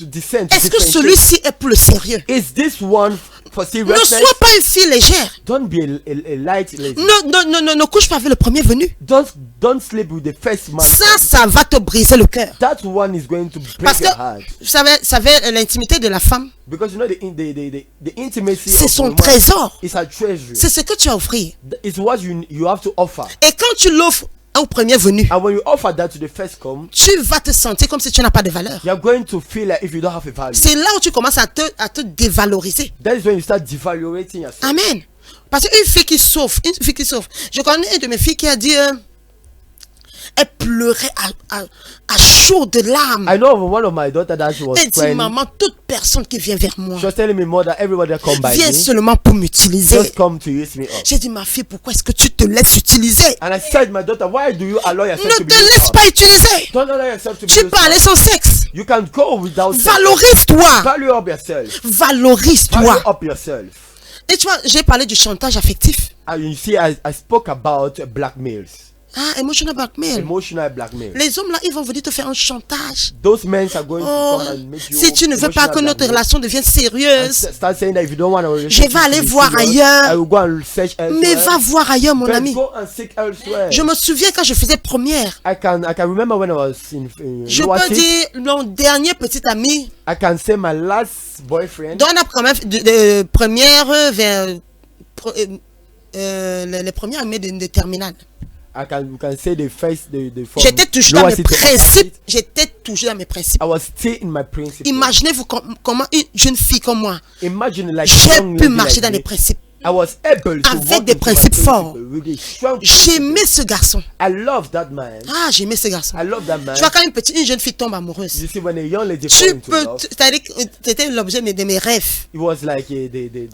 discern. To Est-ce que differentiate. celui-ci est pour le sérieux? Is this one for Ne seriousness? sois pas une fille légère. Don't be a light lady. Ne couche pas avec le premier venu. Don't sleep with the first man. Ça va te briser le cœur. That one is going to break Parce que, your heart. vous savez, l'intimité de la femme, Because you know the intimacy c'est of son woman trésor. is a treasury. C'est ce que tu as offert. It's what you have to offer. Et quand tu l'offres au premier venu, And when you offer that to the first come, tu vas te sentir comme si tu n'as pas de valeur. you're going to feel like if you don't have a value. C'est là où tu commences à te dévaloriser. That is when you start devaluating yourself. Amen. Parce qu'une fille qui souffre, je connais une de mes filles qui a dit, elle pleurait à chaudes larmes. I know of one of my daughter that she was Elle dit, crying. maman, toute personne qui vient vers moi She was telling me, mother, everybody that come by vient me, seulement pour m'utiliser. just come to use me up. J'ai dit, ma fille, pourquoi est-ce que tu te laisses utiliser? And I said, my daughter, why do you allow yourself Ne to be te used laisse up? pas utiliser. Don't allow yourself to be Tu used peux aller up. sans sexe. You can go without sex. Valorise-toi. Value up yourself. Value Valorise-toi. up yourself. Et tu vois, j'ai parlé du chantage affectif. And you see, I spoke about blackmails. Ah, emotional blackmail. Emotional blackmail. Les hommes là, ils vont venir te faire un chantage. Those men are going Oh, to come and make you si tu ne veux pas que notre relation devienne sérieuse, start saying that if you don't want a je relationship vais aller to be voir serious, ailleurs. I will go and search elsewhere. Mais va voir ailleurs, mon But ami. go and seek elsewhere. Je me souviens quand je faisais première. I can remember when I was in Je lower peux six, dire, mon dernier petit ami, I can say my last boyfriend. dont on a quand même de première vers les premières années de terminale. You can say the from J'étais toujours dans lower mes six to upper principes. six. J'étais toujours dans mes principes. I was still in my principles. Imaginez-vous comment une jeune fille comme moi, Imagine like a j'ai young pu lady marcher like dans me. les principes. I was able to Avec walk des into my principes forts. principles with a strong J'aimais principle. ce garçon. I love that man. Ah, j'aimais ce garçon. I love that man. Tu vois, quand une jeune fille tombe amoureuse, You see, when a young lady fall tu into peux, love, c'est-à-dire que c'était l'objet de mes rêves. it was like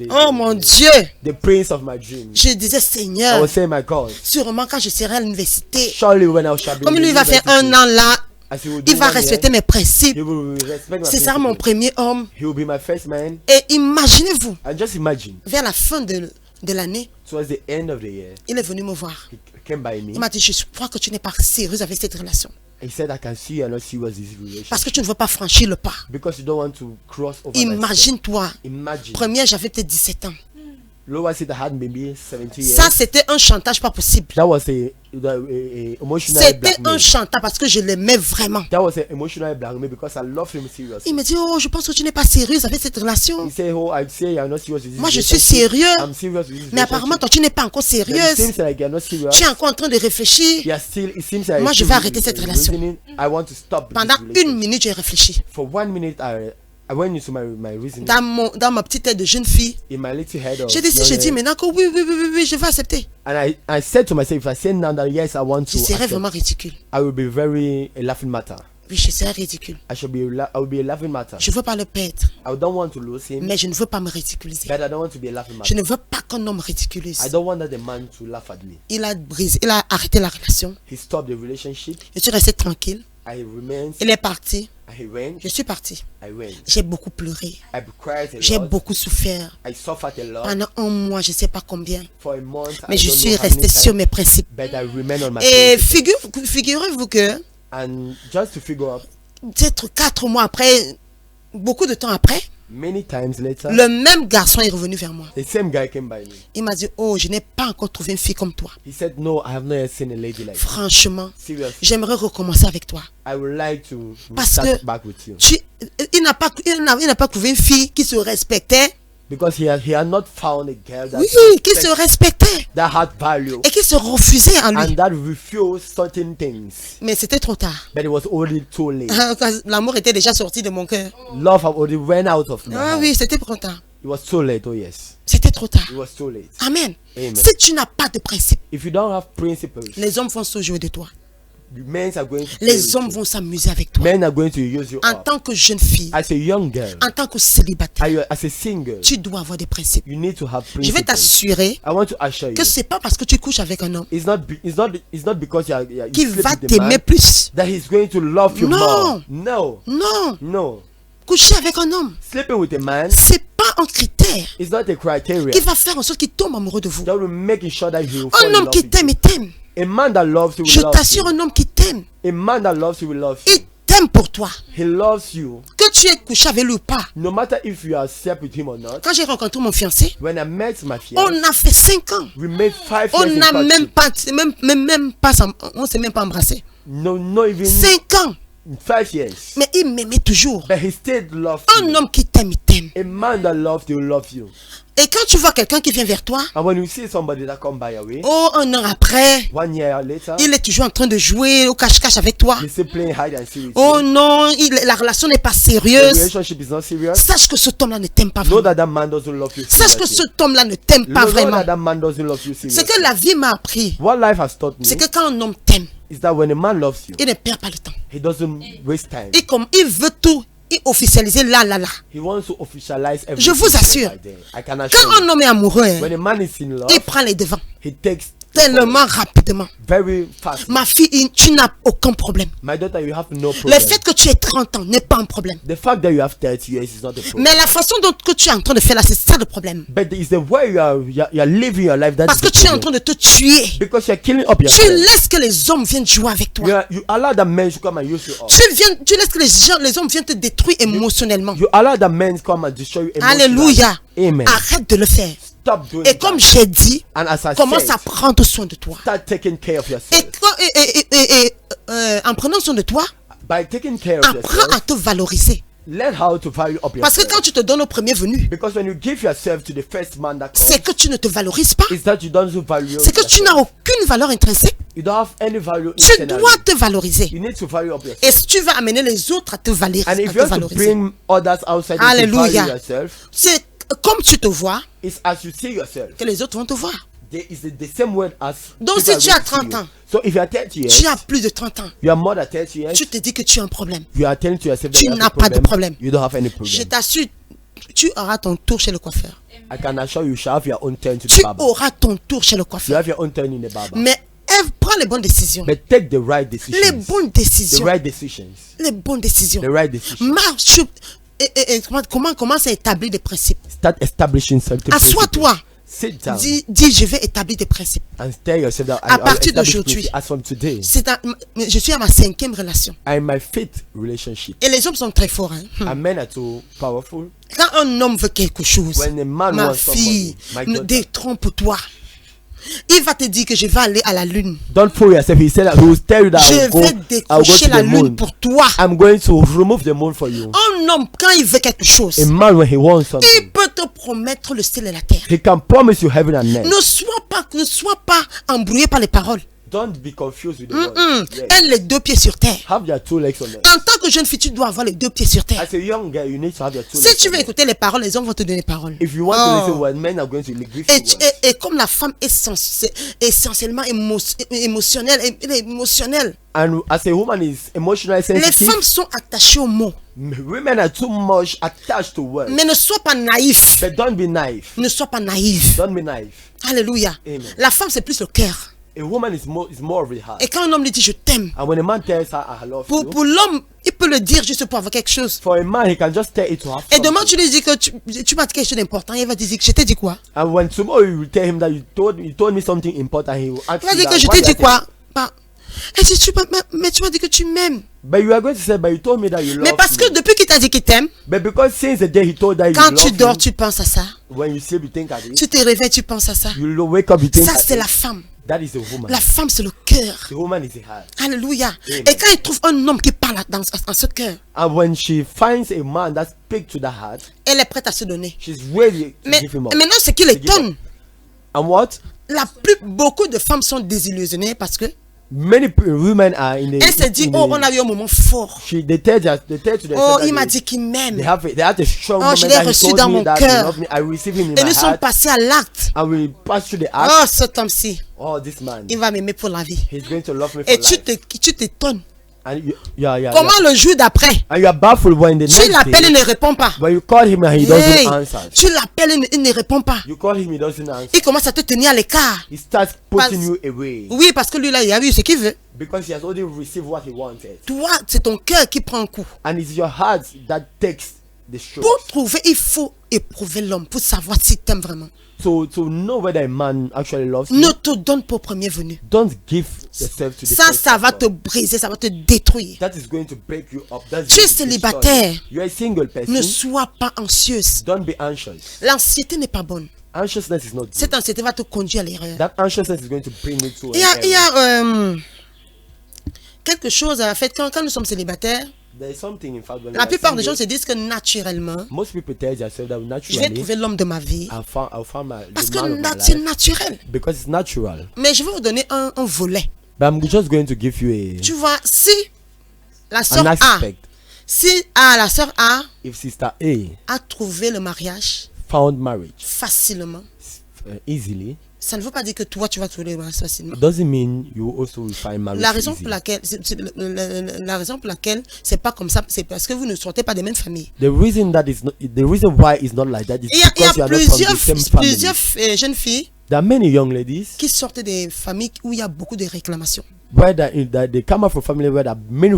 Oh mon Dieu, the prince of my dreams. je disais I Seigneur, was saying, my God, sûrement quand je serai à l'université, surely when I shall be comme in lui il va faire un university, an là, as he will do il va 1 year, respecter mes principes. he will respect my C'est ça mon principles. premier homme. He will be my first man. Et imaginez-vous, And just imagine, vers la fin de l'année, towards the end of the year, il est venu me voir. he came by me. Il m'a dit, je crois que tu n'es pas sérieuse avec cette relation. He said, I can see you're not serious this relationship Parce que tu ne veux pas franchir le pas. because you don't want to cross over. that step. Imagine-toi. Imagine. Première, j'avais peut-être 17 ans. Lower State had maybe 70 years. Ça, c'était un chantage pas possible. That was a emotional C'était blackmail. un chantage parce que je l'aimais vraiment. That was an emotional blackmail because I love him seriously. Il me dit, oh, je pense que tu n'es pas sérieuse avec cette relation. He said, oh, I say you're not serious with this Moi, je suis relationship. sérieux. I'm serious with this Mais apparemment, toi, tu n'es pas encore But it sérieuse. seems like you're not serious. Tu es encore en train de réfléchir. You're still, it seems like Moi, je you're vais still arrêter cette relation. reasoning. I want to stop Pendant this relationship. 1 minute, j'ai réfléchi. For 1 minute, I went into my reasoning. Dans ma petite tête de jeune fille, In my little head of j'ai dit, si je young dis head. maintenant que oui, je vais accepter. And I said to myself, if I say now that yes, I want Je to serais accept, vraiment ridicule. I will be very a laughing matter. Oui, je serais ridicule. I will be a laughing matter. Je ne veux pas le perdre, I don't want to lose him, mais je ne veux pas me ridiculiser. but I don't want to be a laughing Je matter. ne veux pas qu'un homme ridiculise. I don't want that the man to laugh at me. Il a arrêté la relation. He stopped the relationship. Je suis restée tranquille. I remained. Il est parti. I went. Je suis partie. I went. J'ai beaucoup pleuré. I cried a J'ai lot. beaucoup souffert. I suffered a lot. Pendant 1 mois, je ne sais pas combien. For a month, Mais I je don't suis know how restée many sur times, mes principes. but I remain on my Et principles. figurez-vous que And just to figure out, peut-être 4 mois après, beaucoup de temps après, many times later, le même garçon est revenu vers moi. the same guy came by me. Il m'a dit, oh, je n'ai pas encore trouvé une fille comme toi. He said, no, I have not yet seen a lady like you. Franchement, Seriously, j'aimerais recommencer avec toi. I would like to Parce start que back with you. Il n'a pas trouvé une fille qui se respectait. Because he had not found a girl that, Oui, qui se respectait that had value et qui se refusait en lui. and that refused certain things. Mais c'était trop tard. But it was already too late. L'amour était déjà sorti de mon cœur. Love had already went out of my Ah heart. oui, c'était trop tard. It was so late, oh yes. C'était trop tard. It was so late. Amen. Amen. Si tu n'as pas de principe, If you don't have principles, les hommes vont se jouer de toi. men are going to play Les with hommes you. vont s'amuser avec toi. Men are going to use you En up. tant que jeune fille, As a young girl, en tant que célibataire, as a single, tu dois avoir des principes. you need to have Je vais principles. t'assurer I want to assure you, que c'est pas parce que tu couches avec un homme it's not because you qu'il sleep va with the t'aimer man plus. that he's going to love you No. more. No, Non, no. coucher avec un homme, Sleeping with a man c'est pas un critère is not a criteria qui va faire en sorte qu'il tombe amoureux de vous. that will make sure that he will fall Un in homme love qui with t'aime, il t'aime. you. A man that loves you will Je love t'assure, you. un homme qui t'aime, A man that loves you will love you. il t'aime pour toi. He loves you. Que tu aies couché avec lui ou pas. No matter if you are slept with him or not. Quand j'ai rencontré mon fiancé, When I met my fiancé, on a fait 5 ans. we made 5 On years in n'a même courtship. pas, même pas, on s'est même pas embrassé. No, even 5 ans. 5 years. Mais il m'aimait toujours. But he still loves Un you. homme qui t'aime, il t'aime. A man that loves you will love you. Et quand tu vois quelqu'un qui vient vers toi, And when you see somebody that come by your way, oh, un an après, 1 year later, il est toujours en train de jouer au cache-cache avec toi. he's still playing hide and seek with Oh you. non, la relation n'est pas The sérieuse. relationship is not serious. Sache que cet homme-là ne t'aime pas Know vraiment. that man doesn't love you Sache que seriously. cet homme-là ne t'aime pas Know vraiment. that man doesn't love you Ce seriously. que la vie m'a appris, What life has taught me c'est que quand un homme t'aime, is that when a man loves you, il ne perd pas le temps. he doesn't waste time. Il veut tout officialiser là. He wants to officialize everything. Je vous assure. day by day. I can assure Quand un you. homme est amoureux, hein, When a man is in love, il prend les devants he takes tellement rapidement. very fast. Ma fille, tu n'as aucun problème. My daughter, you have no Le problem. fait que tu aies 30 ans n'est pas un problème. The fact that you have 30 years is not a problem. Mais la façon dont que tu es en train de faire là, c'est ça le problème. But it's the way you are living your life that Parce is que the tu es en problem. train de te tuer. Because you're killing up Tu yourself. laisses que les hommes viennent jouer avec toi. You allow the men to come and use you up. Tu laisses que les hommes viennent te détruire émotionnellement. You allow the men to come and destroy you emotionally. Alléluia. Amen. Arrête de le faire. Stop doing Et comme that. j'ai dit, And as I commence said, à prendre soin de toi. start taking care of Et, yourself. en prenant soin de toi, By taking care of apprends à yourself, te valoriser. learn how to value up Parce que yourself. quand tu te donnes au premier venu, Because when you give yourself to the first man that c'est comes, que tu ne te valorises pas. it's that you don't value C'est que tu yourself. n'as aucune valeur intrinsèque. You don't have any value Tu internally. dois te valoriser. You need to value up yourself. Et si tu veux amener les autres à te And if you want to valoriser, bring others outside you to Alléluia. value yourself, c'est comme tu te vois it's as you see yourself. que les autres vont te voir. There is the same word as Donc, people si tu are as going to 30 you. ans, So if you are 30 years, tu as plus de 30 ans, you are more than 30 years, tu te dis que tu as un problème. you are telling to yourself that Tu you have n'as a pas de problème. You don't have any Je problem. t'assure, tu auras ton tour chez le coiffeur. I can assure you shall have your own turn to the Tu barber. auras ton tour chez le You coiffeur. have your own turn in the barber. Mais prends les bonnes décisions. But take the right decisions. Les bonnes The décisions. right decisions. Les bonnes décisions. The right decisions. Marche. Commence à établir des principes. Start establishing something. Assois-toi. Sit down Dis, je vais établir des principes. and tell yourself that À I'll partir establish d'aujourd'hui. principles as from today. Je suis à ma 5e relation. I'm my 5th relationship. Et les hommes sont très forts. Hein. And men are too powerful. Quand un homme veut quelque chose, When a man ma wants fille, somebody, my ne daughter, détrompe-toi. Il va te dire que je vais aller à la lune. don't fool yourself. He said that he will tell you that Je I'll go vais to décrocher la the lune moon. pour toi. I'm going to remove the moon for you. Un homme, quand il veut quelque chose, A man, when he wants il something, peut te promettre le ciel et la terre. he can promise you heaven and earth. Ne sois pas embrouillé par les paroles. Don't be confused with the words. Yes. Aie les 2 pieds sur terre. Have your 2 legs on earth. En tant que jeune fille, tu dois avoir les 2 pieds sur terre. As a young girl, you need to have your 2 Si legs tu on veux earth. écouter les paroles, les hommes vont te donner les paroles. If you want to listen what men are going to give you words. Et comme la femme est essentiellement émotionnelle, elle est émotionnelle. And as a woman is emotionally Les sensitive, femmes sont attachées aux mots. women are too much attached to words. Mais ne sois pas naïf. But don't be naive. Ne sois pas naïf. Don't be naive. Alléluia. Amen. La femme, c'est plus le cœur. A woman is more of a heart. Et quand un homme lui dit je t'aime, And when a man tells her I love you, pour l'homme, il peut le dire juste pour avoir quelque chose. for a man he can just tell it to have Et demain, something. tu lui dis que tu m'as dit quelque chose d'important. Il va te dire que je t'ai dit quoi? And when tomorrow you will tell him that you told me something important, he will ask Il va you dire that, que je why t'ai did I dit tell you? quoi? Bah, mais tu m'as dit que tu m'aimes. But you are going to say, but you told me that you love Mais parce que me. depuis qu'il t'a dit qu'il t'aime, But because since the day he told that quand you tu love dors, him, tu penses à ça. when you sleep you think at it, Tu te réveilles, tu penses à ça. you wake up you think Ça, at c'est it. la femme. That is a woman. La femme, c'est le cœur. The woman is a heart. Alléluia. Amen. Et quand il trouve un homme qui parle dans ce cœur, And when she finds a man that speaks to the heart, elle est prête à se donner. she's ready to Mais give him up. maintenant, ce qui l'étonne, And what? beaucoup de femmes sont désillusionnées parce que Many women are in the. Elle se dit, oh, on a eu un moment fort. They tell to Oh, il m'a dit qu'il m'aime. They have a strong Oh, je l'ai reçu dans mon cœur. I receive him in Et my nous sommes heart. passés à l'acte. And we pass through the act. Oh, cet homme-ci, Oh, this man. il va m'aimer pour la vie. He's going to love me for Et life. tu t'étonnes. And Comment le jour d'après, And you are baffled when the tu next l'appelles, il day, ne répond pas. but you call him and he Hey, doesn't answer. tu l'appelles, il ne répond pas. You call him, he doesn't answer. Il commence à te tenir à l'écart. He starts putting you away Oui, parce que lui là, il a eu ce qu'il veut. because he has already received what he wanted. Toi, c'est ton cœur qui prend un coup. And it's your heart that takes the stroke. Pour trouver, il faut éprouver l'homme pour savoir s'il t'aime vraiment. So to know whether a man actually loves Ne you, te donne pas au premier venu. don't give yourself to the Ça, first ça va te person. briser, ça va te détruire. That is going to break you up. That's Tu es going to célibataire. destroy you. You are a single person. Ne sois pas anxieuse. Don't be anxious. L'anxiété n'est pas bonne. Anxiousness is not good. Cette anxiété va te conduire à l'erreur. That anxiousness is going to bring you to Il y a quelque chose à faire quand nous sommes célibataires. There is something in fact when La we plupart are des gens single, se disent que naturellement, most people tell themselves that je vais naturally trouver l'homme de ma vie. I'll find Parce the que man of my c'est life naturel. because it's natural. Mais je vais vous donner un volet. But I'm just going to give you Tu vois, si la an sœur A, aspect. la sœur A If sister A a trouvé le mariage found marriage facilement, easily, ça ne veut pas dire que toi tu vas trouver le mariage facilement. it doesn't mean you also will find marriage La raison easy. pour laquelle, la raison pour laquelle c'est pas comme ça, c'est parce que vous ne sortez pas des mêmes familles. The reason why it's not like that is Il y a because you are not from the same family. plusieurs jeunes filles There are many young ladies qui sortent des familles où il y a beaucoup de réclamations where that they come out from family where there are many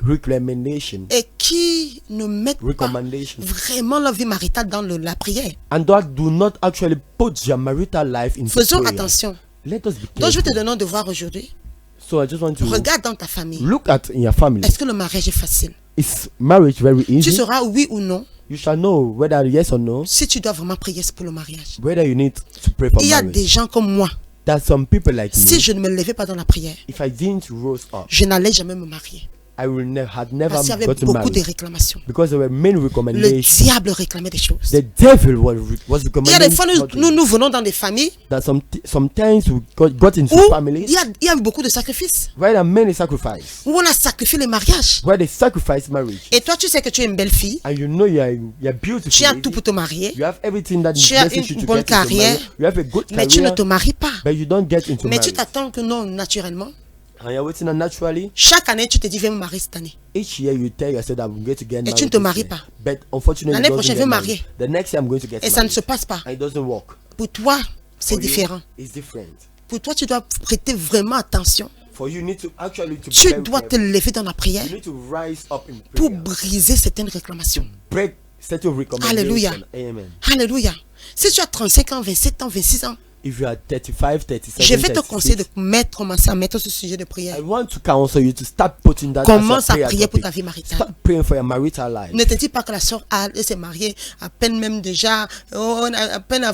recommendations, et qui ne mettent pas recommendations, vraiment leur vie maritale dans la prière. and that do not actually put your marital life into Faisons prayer. attention. Let us be Donc je vais te careful. donner un devoir aujourd'hui. So I just want to Regarde dans ta famille. look at in your family. Est-ce que le mariage est facile? Is marriage very Tu easy? sauras oui ou non You shall know whether yes or no, si tu dois vraiment prier pour le mariage. whether you need to pray for Il y a marriage. des gens comme moi. There are some people like Si me. je ne me levais pas dans la prière, If I didn't rose up, je n'allais jamais me marier. I will had never Parce qu'il y avait gotten beaucoup de married réclamations. because there were many Le recommendations. diable réclamait des choses. The devil was Il y a recommending des fois, nous venons dans des familles that sometimes we got into où families il y a eu beaucoup de sacrifices. where there are many sacrifices, Où on a sacrifié les mariages. where they sacrifice marriage, Et toi, tu sais que tu es une belle fille. and you know you're beautiful. Tu as lady. tout pour te marier. You have everything that Tu as necessary une to bonne get into carrière, marriage. You have a good Mais tu ne career, te maries pas. but you don't get into Mais tu marriage. t'attends que non, naturellement. And you're waiting on naturally. Chaque année, tu te dis, viens me marier cette année. Each year you tell yourself that I'm going to get married. tu ne te this maries year. pas. But unfortunately, L'année it doesn't prochaine, get veux married. marier. The next year I'm going to get Et ça ne married. se passe pas. And it doesn't work. Pour toi, c'est For you, différent. it's different. Pour toi, tu dois prêter vraiment attention. For you, you need to actually to Tu pray dois te carefully. lever dans la prière You need to rise up in pour prayer. briser certaines réclamations. Break certain recommendations. Alléluia. Amen. Alléluia. Si tu as 35 ans, 27 ans, 26 ans, If you are 35, 37, je vais te 36, conseiller de commencer à mettre ce sujet de prière. I want to counsel you to start putting that Commence as à a prayer prier pour topic. ta vie maritale. Start praying for your marital life. Ne te dis pas que la soeur elle s'est mariée à peine même déjà, à peine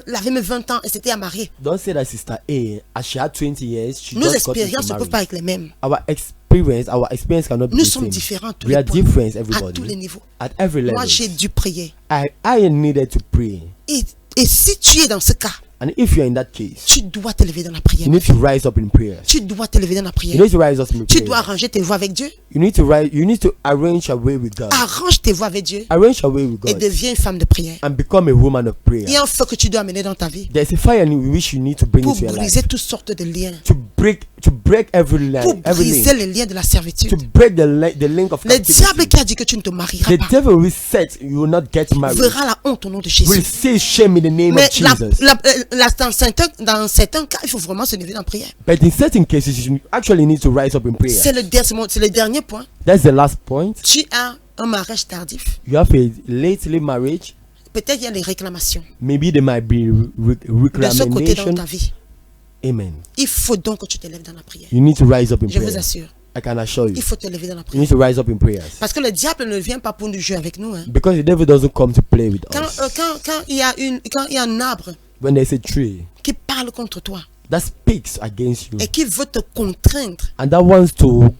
elle avait même 20 ans et c'était à marier. Don't say that sister A, as she had 20 years, she Nos just got into expériences ne peuvent marriage. pas être les mêmes. Our experience cannot be Nous the sommes same. différents à tous We les are points, different, à everybody. tous les niveaux. At every level. Moi, j'ai dû prier. I needed to pray. Et si tu es dans ce cas, And if you're in that case, tu dois te lever dans la prière. you need to rise up in prayer. Tu dois te lever dans la You prière. need to rise up in Tu prayer. dois arranger tes voies avec Dieu. You need to arrange your way with God. Arrange tes voies avec Dieu Arrange your way with et God. deviens une femme de prière. And become a woman of prayer. Il y a un feu que tu dois amener dans ta vie There's a fire in which you need to bring pour into your briser life. toutes sortes de liens. To break every Pour line, every briser link. les liens de la servitude. To break the link of Le diable captivity. qui a dit que tu ne te marieras The pas devil will set you will not get married. verra la honte au nom de Will Jésus. see shame in the name Mais of Jesus. dans certains cas, il faut vraiment se lever dans la prière. But in certain cases, you actually need to rise up in prayer. C'est le dernier point. That's the last point. Tu as un mariage tardif. You have a lately marriage. Peut-être il y a les réclamations Maybe there might be de ce côté dans reclamation. ta vie. Amen. Il faut donc que tu te lèves dans la prière. You need to rise up in Je vous prayer. assure. I can assure you. Il faut te lever dans la You prière. need to rise up in prayers. Parce que le diable ne vient pas pour nous jouer avec nous. Hein. Because the devil doesn't come to play with Quand us. il y a un arbre When there's a tree qui parle contre toi that speaks against you et qui veut te contraindre and that wants to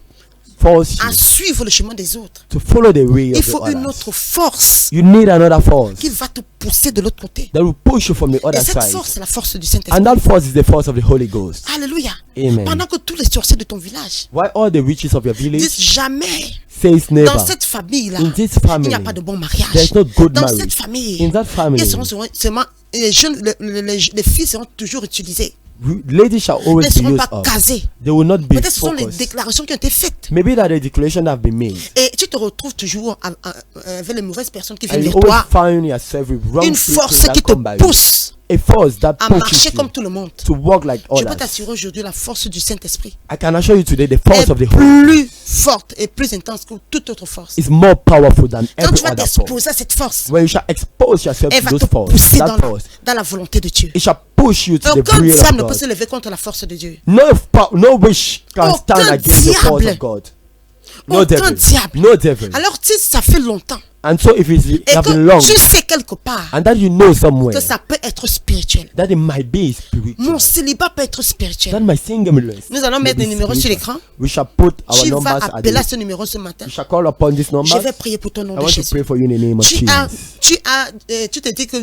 force à you suivre le chemin des autres. to follow the way Il of the faut une others. autre force You need another force qui va te pousser de l'autre côté. that will push you from the Et other cette side. force, c'est la force du And Saint-Esprit. that force is the force of the Holy Ghost. Alléluia. Amen. Pendant que tous les sorciers de ton village Why all the witches of your village disent jamais, says never. dans cette famille-là, In this il n'y family, a pas de bon mariage. there is no good Dans marriage. cette famille, In that family, ils seront seulement, les jeunes, les filles seront toujours utilisées. ladies shall Elles always ne be seront used pas up. casées. They will not be Peut-être ce sont les focused. déclarations qui ont été faites. Maybe that the declaration have been made. Et tu te retrouves toujours avec les mauvaises personnes qui viennent And you vers always toi. find yourself with wrong Une people force that qui te come by you. pousse A force that à pushes marcher you comme tout le monde. to walk like Je peux others. t'assurer aujourd'hui la force du Saint-Esprit I can assure you today the est force of the Holy plus forte et plus intense que toute autre force. is more powerful than Quand every tu vas other force. t'exposer à cette force, When you shall expose yourself elle to va those te force, pousser that force, dans la volonté de Dieu. it shall push you to the Aucun will of diable ne peut God. se lever contre la force de Dieu. No wish can Aucun stand against the force diable. of God. No Aucun devil. diable. No devil. Alors si ça fait longtemps And so if it's et have been que long, tu sais quelque part and that you know somewhere que ça peut être spirituel, that it might be spiritual, mon célibat peut être that spirituel. my singleness Nous allons may mettre be les numéros sur spiritual. l'écran. We shall put our Tu vas numbers at appeler à the ce numéro ce matin. We shall call upon this number. Je vais prier pour ton nom I de want to Jésus. pray for you in the name of Tu Jesus. te dis que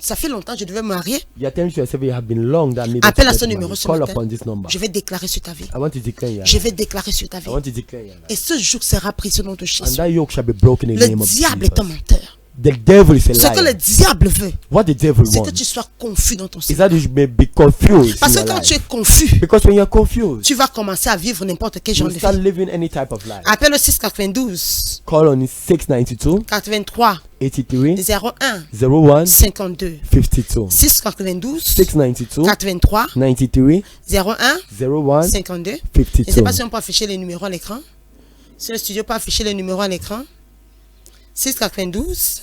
ça fait longtemps que je devais me marier. You are telling yourself you have been long that maybe Appelle à to ce get numéro married. ce Call matin. upon this number. Je vais déclarer sur ta vie. I want to declare your Je life. vais déclarer sur ta vie. I want to declare your life. Et ce jour sera pris au nom de And Jésus. that yoke shall be broken in the Le name of diable est un Jesus. menteur. The devil is a Ce que le liar. diable veut, What the devil c'est que wants tu sois confus dans ton is célibat. that you may be confused Parce in que your quand tu es life. confus, Because when you're confused, tu vas commencer à vivre n'importe quel you genre de start vie. living any type of life. Appelle le 692 Call on 692 83 83 01 01 52 52 692 692 83 93 01 01 52. Je ne sais 52. pas si on peut afficher les numéros à l'écran. Si le studio peut afficher les numéros à l'écran. 692.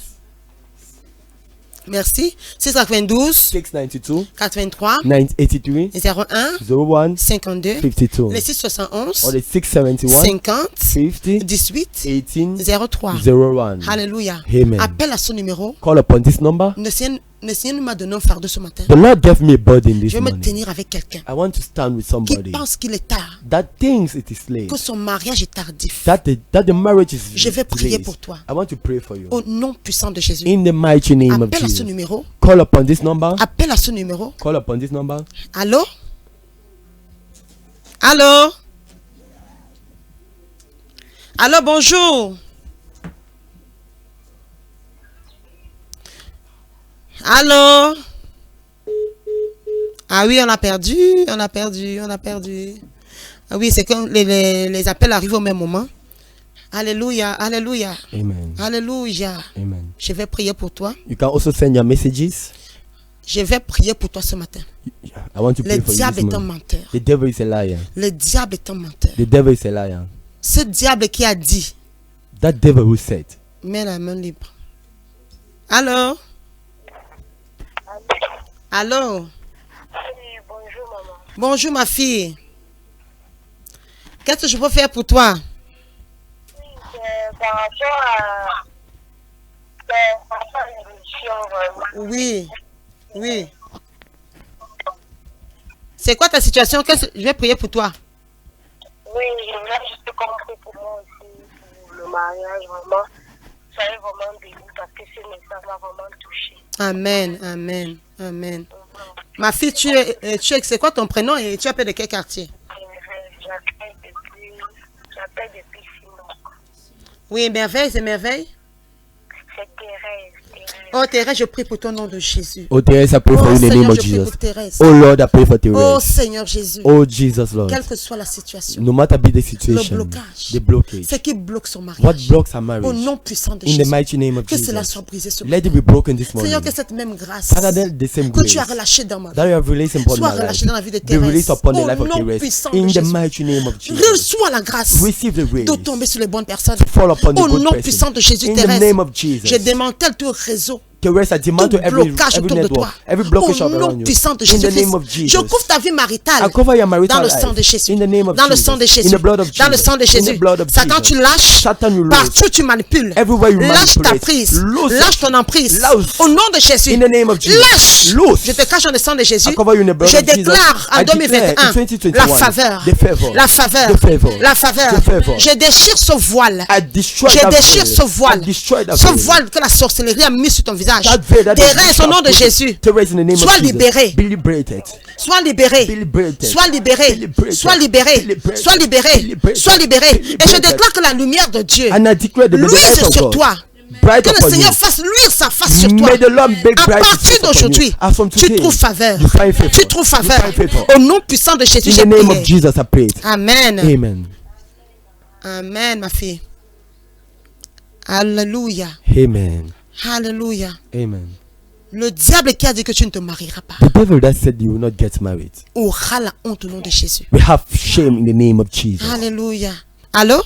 Merci. 692 692 83 983 01 01 52. 52 Les 671 or the 671 50 50 18 18 03. 01. Alléluia. Amen. Appelle à ce numéro. Call upon this number. Le Seigneur m'a donné un fardeau ce matin. The Lord gave me a burden Je this vais me morning. tenir avec quelqu'un I want to stand with qui somebody pense qu'il est tard, that thinks it is late, que son mariage est tardif. that the marriage is Je vais prier delayed. pour toi. I want to pray for you. Au nom puissant de Jésus. In the mighty name of Appelle à ce Jesus. numéro. Call upon this number. Appelle à ce numéro. Call upon this number. Allô? Allô? Allô, bonjour. Allô? Ah oui, on a perdu. Ah oui, c'est quand les appels arrivent au même moment. Alléluia, alléluia, Amen. alléluia. Amen. Je vais prier pour toi. You can also send your messages. Je vais prier pour toi ce matin. I want to Le pray for you diable this est un morning. menteur. The devil is a liar. Le diable est un menteur. The devil is a liar. Ce diable qui a dit, That devil who said, mets la main libre. Allô? Allô? Oui, bonjour maman. Bonjour ma fille. Qu'est-ce que je peux faire pour toi? Oui, c'est par rapport à l'émission vraiment. Oui. Oui. C'est quoi ta situation? Je vais prier pour toi. Oui, j'aimerais juste compris pour moi aussi, pour le mariage, vraiment. Ça est vraiment béni parce que ce message m'a vraiment touché. Amen, amen, amen. Ma fille, c'est quoi ton prénom et tu appelles de quel quartier? J'appelle depuis 6 mois. Oui, merveille, c'est merveille. C'est Thérèse. Oh Thérèse, je prie pour ton nom de Jésus. Oh Thérèse, I pray for you in the name Seigneur, of je prie Jesus. pour Thérèse. Oh Lord, I pray for Oh Thérèse. Seigneur Jésus. Oh Jesus, Lord. Quelle que soit la situation, No matter be the le situation, blocage, the blockage, ce qui bloque son what mariage, blocks our au marriage, nom puissant de in the Jésus, mighty name of que cela Jesus, soit brisé ce let matin. it be broken this morning. Seigneur, que cette même grâce Father, let the same que tu as grace relâchée dans ma vie that you have released upon soit my relâchée life dans la vie de be Thérèse. released upon the Au life of nom Thérèse. puissant de In the Jésus. mighty name of Jesus. Reçois la grâce Receive the de grace tomber sur les bonnes personnes. to fall upon the Au good nom person. puissant de Jésus, In the Thérèse, name of Jesus. je démantèle tout réseau Caress a demand to every blocage autour de toi. network, every blockage Au nom around you. puissant de In the name of Jésus-Christ. Jesus. Je couvre ta vie maritale I cover your marital dans le life. sang de Jésus. In the name of Dans le Jesus. sang de Jésus. In the blood of Dans le Jesus. sang de In the Jésus. blood of Satan, Jesus. tu lâches. Satan, you lose. Partout tu manipules. Everywhere you Lâche ta manipulate. prise. Lose Lâche it. ton emprise. Loose. Au nom de Jésus. In the name of Jesus. Lâche. Loose. Je te cache dans le sang de Jésus. I cover you in the blood Je of Jesus. déclare en I declare 2021 in 2021 la faveur. the favor. La faveur. The favor. La faveur. The favor. Je déchire ce voile. I destroy Je that déchire veil. ce voile. I destroy that Ce veil. voile que la sorcellerie a mis sur ton visage. That veil that Thérèse, the au nom de witchcraft Jésus. Thérèse, in the name of Sois Jesus. libéré. Be liberated. Sois libéré. Be liberated. Sois libéré. Be liberated. Sois libéré. Be liberated. Sois libéré. Be liberated. Sois libéré. Be Et je liberated. déclare que la lumière de Dieu And I declare that the luise light of sur God toi. bright Que le upon Seigneur you. fasse luire sa face sur toi. May the Lord make À bright his partir face upon d'aujourd'hui, you. As from tu today, trouves faveur. you find favor. Tu trouves You faveur. find favor. Au nom puissant de Jésus, In j'ai the name prié. of Jesus, I prayed. Amen. Amen. Amen, ma fille. Alléluia. Amen. Alléluia. Amen. Le diable qui a dit que tu ne te marieras pas The devil that said you will not get married, aura la honte au nom de Jésus. we have shame in the name of Jesus. Alléluia. Allô?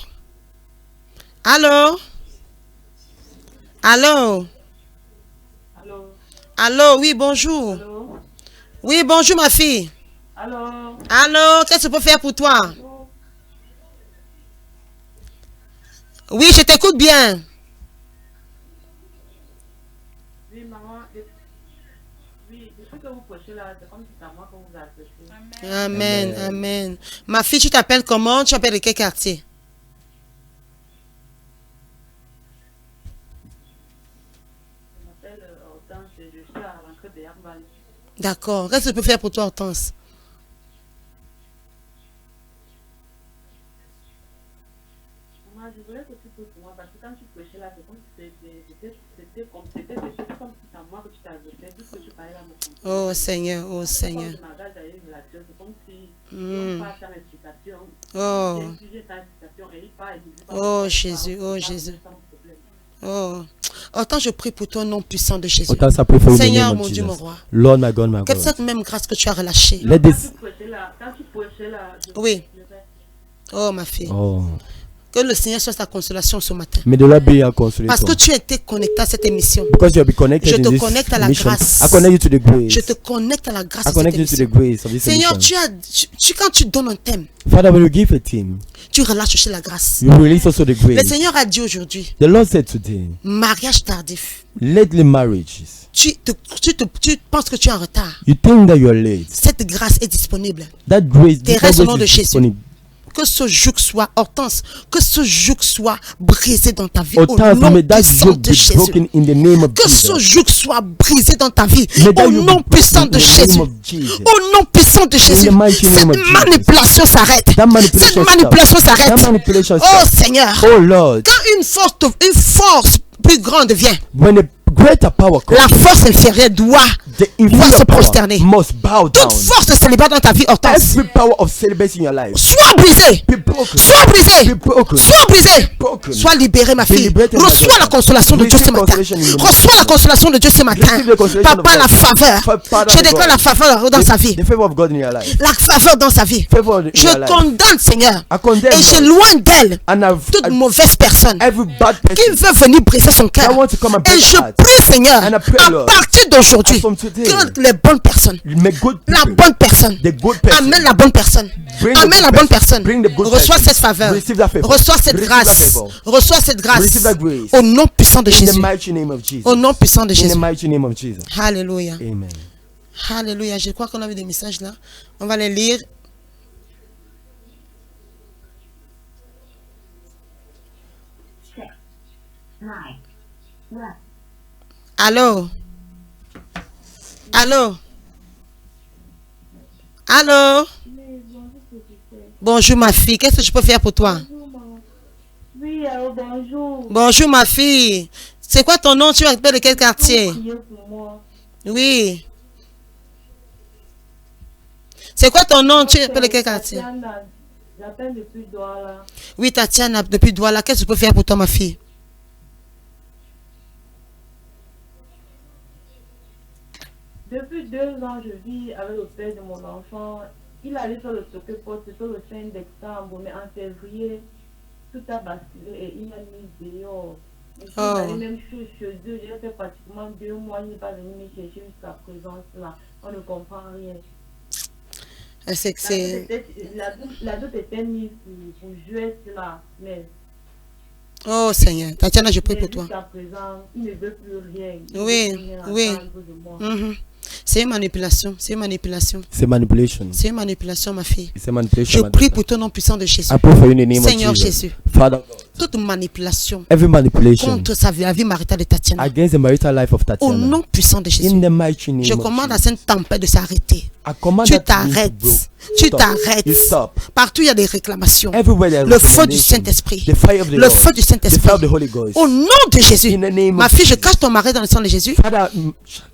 Allô? Allô? Allô? Allô? Oui, bonjour. Allô? Oui, bonjour, ma fille. Allô? Allô? Qu'est-ce que je peux faire pour toi? Oui, je t'écoute bien. Oui, maman. Oui, depuis que vous prêchez là, c'est comme si c'est à moi que vous appelez. Amen, amen. Ma fille, tu t'appelles comment? Tu t'appelles de quel quartier? Je m'appelle Hortense et je suis à l'entrée de Yarbal. D'accord. Qu'est-ce que je peux faire pour toi, Hortense? Maman, je voulais que tu pries pour moi parce que quand tu prêchais là, c'est comme si c'était comme si c'est à moi que tu t'adressais. Tout ce que tu parlais là me concerne. Oh Seigneur, oh Seigneur. Quand je m'engage à une relation, c'est comme si Mm. on passe à l'explication. Oh, J'ai exigé ta explication et il parle. oh Jésus, oh Jésus. Oh, autant je prie pour toi, nom puissant de Jésus. Autant ça pray for you in the Seigneur, name mon of Dieu, mon Jesus. roi. Lord, my God, my Que God. cette même grâce que tu as relâchée. Let this. Quand tu prêchais là, Oui. Oh, ma fille. Oh, Que le Seigneur soit ta consolation ce matin. may the Lord be your consolator. Parce que tu as été connecté à cette émission. Because you have been connected Je in te this connecte à la mission. grâce. I connect you to the grace. Je te connecte à la grâce I de cette connect you to the émission. grace of this Seigneur, mission. quand tu donnes un thème, Father, when you give a team, tu relâches aussi la grâce. you release also the Le grace. Seigneur a dit aujourd'hui, The Lord said today, mariage tardif. lately marriages, Tu penses que tu es en retard. you think that you are late. Cette grâce est disponible. That grace, Des that restes au nom grace de is Jésus. disponible. Que ce joug soit, Hortense, que ce joug soit brisé dans ta vie. Autant Au nom may that puissant yoke de be Jésus. broken in the name of Que ce Jesus. joug soit brisé dans ta vie. May that Au yoke nom be puissant broken de in the Jésus. name of Jesus. Au nom puissant de Jésus. the mighty name Cette of Jesus. manipulation s'arrête. That manipulation Cette manipulation stop. s'arrête. That manipulation Oh stop. Seigneur. Oh Lord, Quand une force plus grande vient, when a greater power la comes, force inférieure doit the se inferior prosterner. power must bow down. Toute force de célibat dans ta vie, Hortense, Every power of celibacy in your life, sois brisée. be broken. Sois brisée. Be broken. Sois brisée. Broken. Sois libérée, ma Be fille. liberated, my Reçois daughter. la consolation de Dieu ce Receive matin. consolation in the name of Reçois la Jesus. consolation de Dieu ce matin. Receive the consolation Papa, of la God. faveur. Father Je of déclare God. la faveur dans sa vie. The favor of God in your life. La faveur dans sa vie. Favor in Je your life. condamne, Seigneur. I condemn Et God. j'éloigne d'elle And toute mauvaise personne every bad qui person veut venir briser son cœur. I want to come and break Et je her heart. prie, Seigneur, And I pray, à Lord, partir d'aujourd'hui, from today, que les bonnes personnes, make good la people, bonne personne, the good person, amène la bonne personne. Bring the Amène good la bonne person. personne. Bring the good Reçois person. cette faveur. Receive that favor. Reçois cette Receive that grâce. favor. Reçois cette grâce. Receive that grace. Au nom puissant de in the Jésus. mighty name of Jesus. Au nom puissant de In the Jésus. mighty name of Jesus. Alléluia. Amen. Alléluia. Je crois qu'on a vu des messages là. On va les lire. Allô? Allô? Allô? Bonjour ma fille. Qu'est-ce que je peux faire pour toi? Oui, bonjour. Bonjour ma fille. C'est quoi ton nom? Tu appelles de quel quartier? Priez pour moi. Oui. C'est quoi ton nom? Tu appelles de quel quartier? Tatiana, j'appelle depuis Douala. Oui, Tatiana, depuis Douala. Qu'est-ce que je peux faire pour toi, ma fille? Depuis 2 ans, je vis avec le père de mon enfant. Il allait faire le poste sur le 5 décembre, mais en février, tout a basculé et il m'a mis dehors. Il a les mêmes choses chez eux. J'ai fait pratiquement 2 mois, il n'est pas venu me chercher jusqu'à présent. Là. On ne comprend rien. C'est que c'est... La dot était mise pour jouer cela, mais... Oh Seigneur, Tatiana, je prie pour toi. Jusqu'à présent, il ne veut plus rien. Oui, oui. C'est une manipulation, c'est une manipulation. C'est manipulation. C'est une manipulation, ma fille. C'est manipulation. Je prie pour ton nom puissant de Jésus. I pray for you in the name Seigneur of Jesus. Jésus. Father God. Toute manipulation Every manipulation contre la vie maritale de Tatiana. against the marital life of Au Tatiana. nom puissant de Jésus. In the mighty name Je of commande à Jesus. cette tempête de s'arrêter. I command Tu that wind to t'arrêtes. blow. Tu Stop. t'arrêtes. You stop. Partout il y a des réclamations. Everywhere there is Le feu du recommendation. Saint-Esprit. The fire of the Le Lord. feu du The fire Saint-Esprit. of the Holy Ghost. Au nom de Jésus. In the name Ma of fille, je Jesus. cache ton mari dans le sang de Jésus. Father,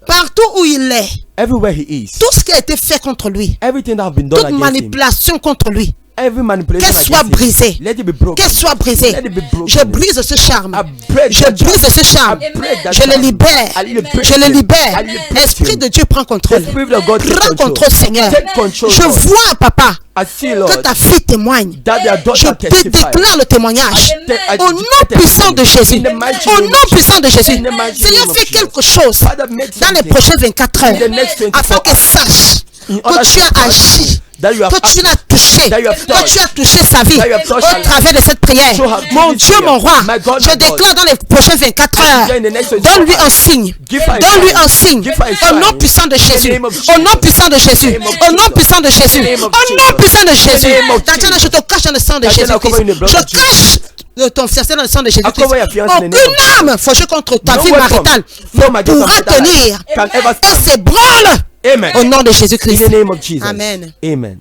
Partout où il est, everywhere he is, tout ce qui a été fait contre lui, everything that has been done toute against him, manipulation contre lui, every manipulation qu'elle soit against him, brisée, let it be broken. qu'elle soit brisée. Let it be broken. Je brise ce charme. I break Je that brise charm. ce charme. I break that Je le charm. libère. I liberate Je le him. libère. I liberate Esprit him. de Dieu prend contrôle. The Spirit of God take Prends control. contrôle, Seigneur. Take control, Je Lord. vois, papa, I see, que Lord, ta fille témoigne. that their Je daughter testify. déclare le témoignage. I Au nom puissant de Jésus. In the mighty Au name nom of puissant de Jésus. In the mighty Seigneur, name of fais Jesus. quelque chose Father, make dans les something prochaines 24 heures. in the next 24 Afin qu'elle sache in que order tu to as pass agi. that you have Que tu l'as acted, touché. that you have Que touched, tu as touché sa vie that you have touched her au travers de cette prière. Show her Mon this Dieu, prayer. mon roi, My God, je my God. déclare dans les prochaines 24 heures. in the next 24 Donne-lui hours. un signe. Give her a Donne-lui sign. un signe. Give her a Au sign. nom puissant de In the Jésus. name of Au nom Jesus. puissant de Jésus. In the name of Au nom Jesus. puissant de Jésus. In the name of Au nom Jesus. puissant de Jésus. In the name of Tatiana, Jesus. je te cache dans le sang de Tatiana, Jésus-Christ. cover in the blood of Je cache ton fiancé dans le sang de Jésus-Christ. cover your fiancé in the name of Aucune âme forgée contre ta No vie weapon maritale formed against pourra our marital life tenir. can ever Et stand. s'ébranle Amen. au nom de In Jésus-Christ. the name of Jesus. Amen. Amen.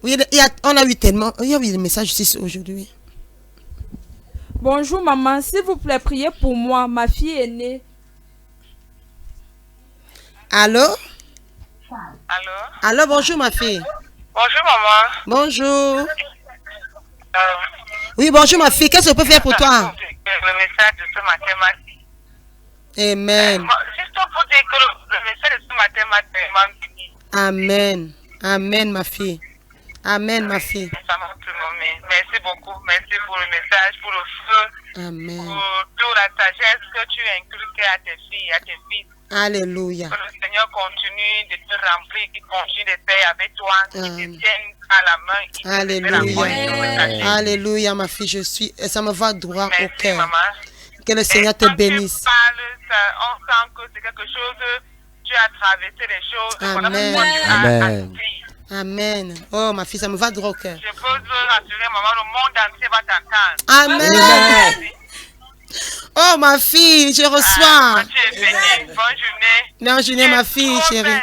Oui, on a eu tellement. Il y a eu des messages ici aujourd'hui. Bonjour maman, s'il vous plaît, priez pour moi. Ma fille est née. Allô? Allô? Allô, bonjour ma fille. Bonjour, maman. Bonjour. Oui, bonjour ma fille. Qu'est-ce que je peux faire pour toi? Le message de ce matin m'a dit. Amen. Juste pour dire que le message de ce matin m'a tellement béni. Amen. Amen, ma fille. Amen, ma fille. Ça m'a tout nommé. Merci beaucoup. Merci pour le message, pour le feu, Amen. pour toute la sagesse que tu inculques à tes filles, à tes fils. Alléluia. Que le Seigneur continue de te remplir, qu'il continue de faire avec toi, qu'il te tienne à la main, qu'il te révèle la foi et te cacher. Alléluia, ma fille, je suis. Ça me va droit au Merci, cœur. maman. Que le Seigneur te Et quand bénisse. tu parles, on sent que c'est quelque chose, tu as traversé les choses. Pendant Amen. que toi, tu as Amen. accompli. Amen. Oh, ma fille, ça me va droit au cœur. Je peux te rassurer, maman, le monde entier va t'entendre. Amen. Oh, ma fille, je reçois. Tu es bénie. Bonne journée. Bonne journée, ma fille, Trop chérie. belle.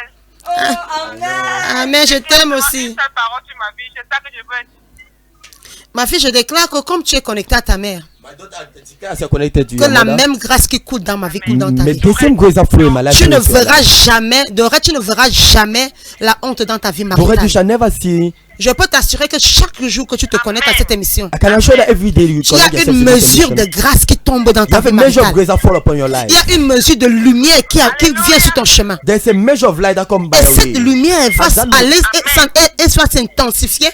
Amen, je t'aime Une aussi. seule parole, tu m'as dit, c'est ça que je veux. Ma fille, je déclare que comme tu es connectée à ta mère, Que que la même grâce qui coule dans ma vie coule dans ta May vie. the same grace that flow in my life. Tu ne flow in your verras life. jamais, Doré, tu ne verras jamais la honte dans ta vie Dorette, you maritale. shall never see. Je peux t'assurer que chaque jour que tu te connectes à cette émission, I can assure that every day you il y connect a yourself une to this mesure de connection. grâce qui tombe dans You ta have a vie measure of maritale. grace that fall upon your life. Il y a une mesure de lumière qui vient sur ton chemin. There's a measure of light that comes by Et your way. cette lumière va And that aller et soit s'intensifier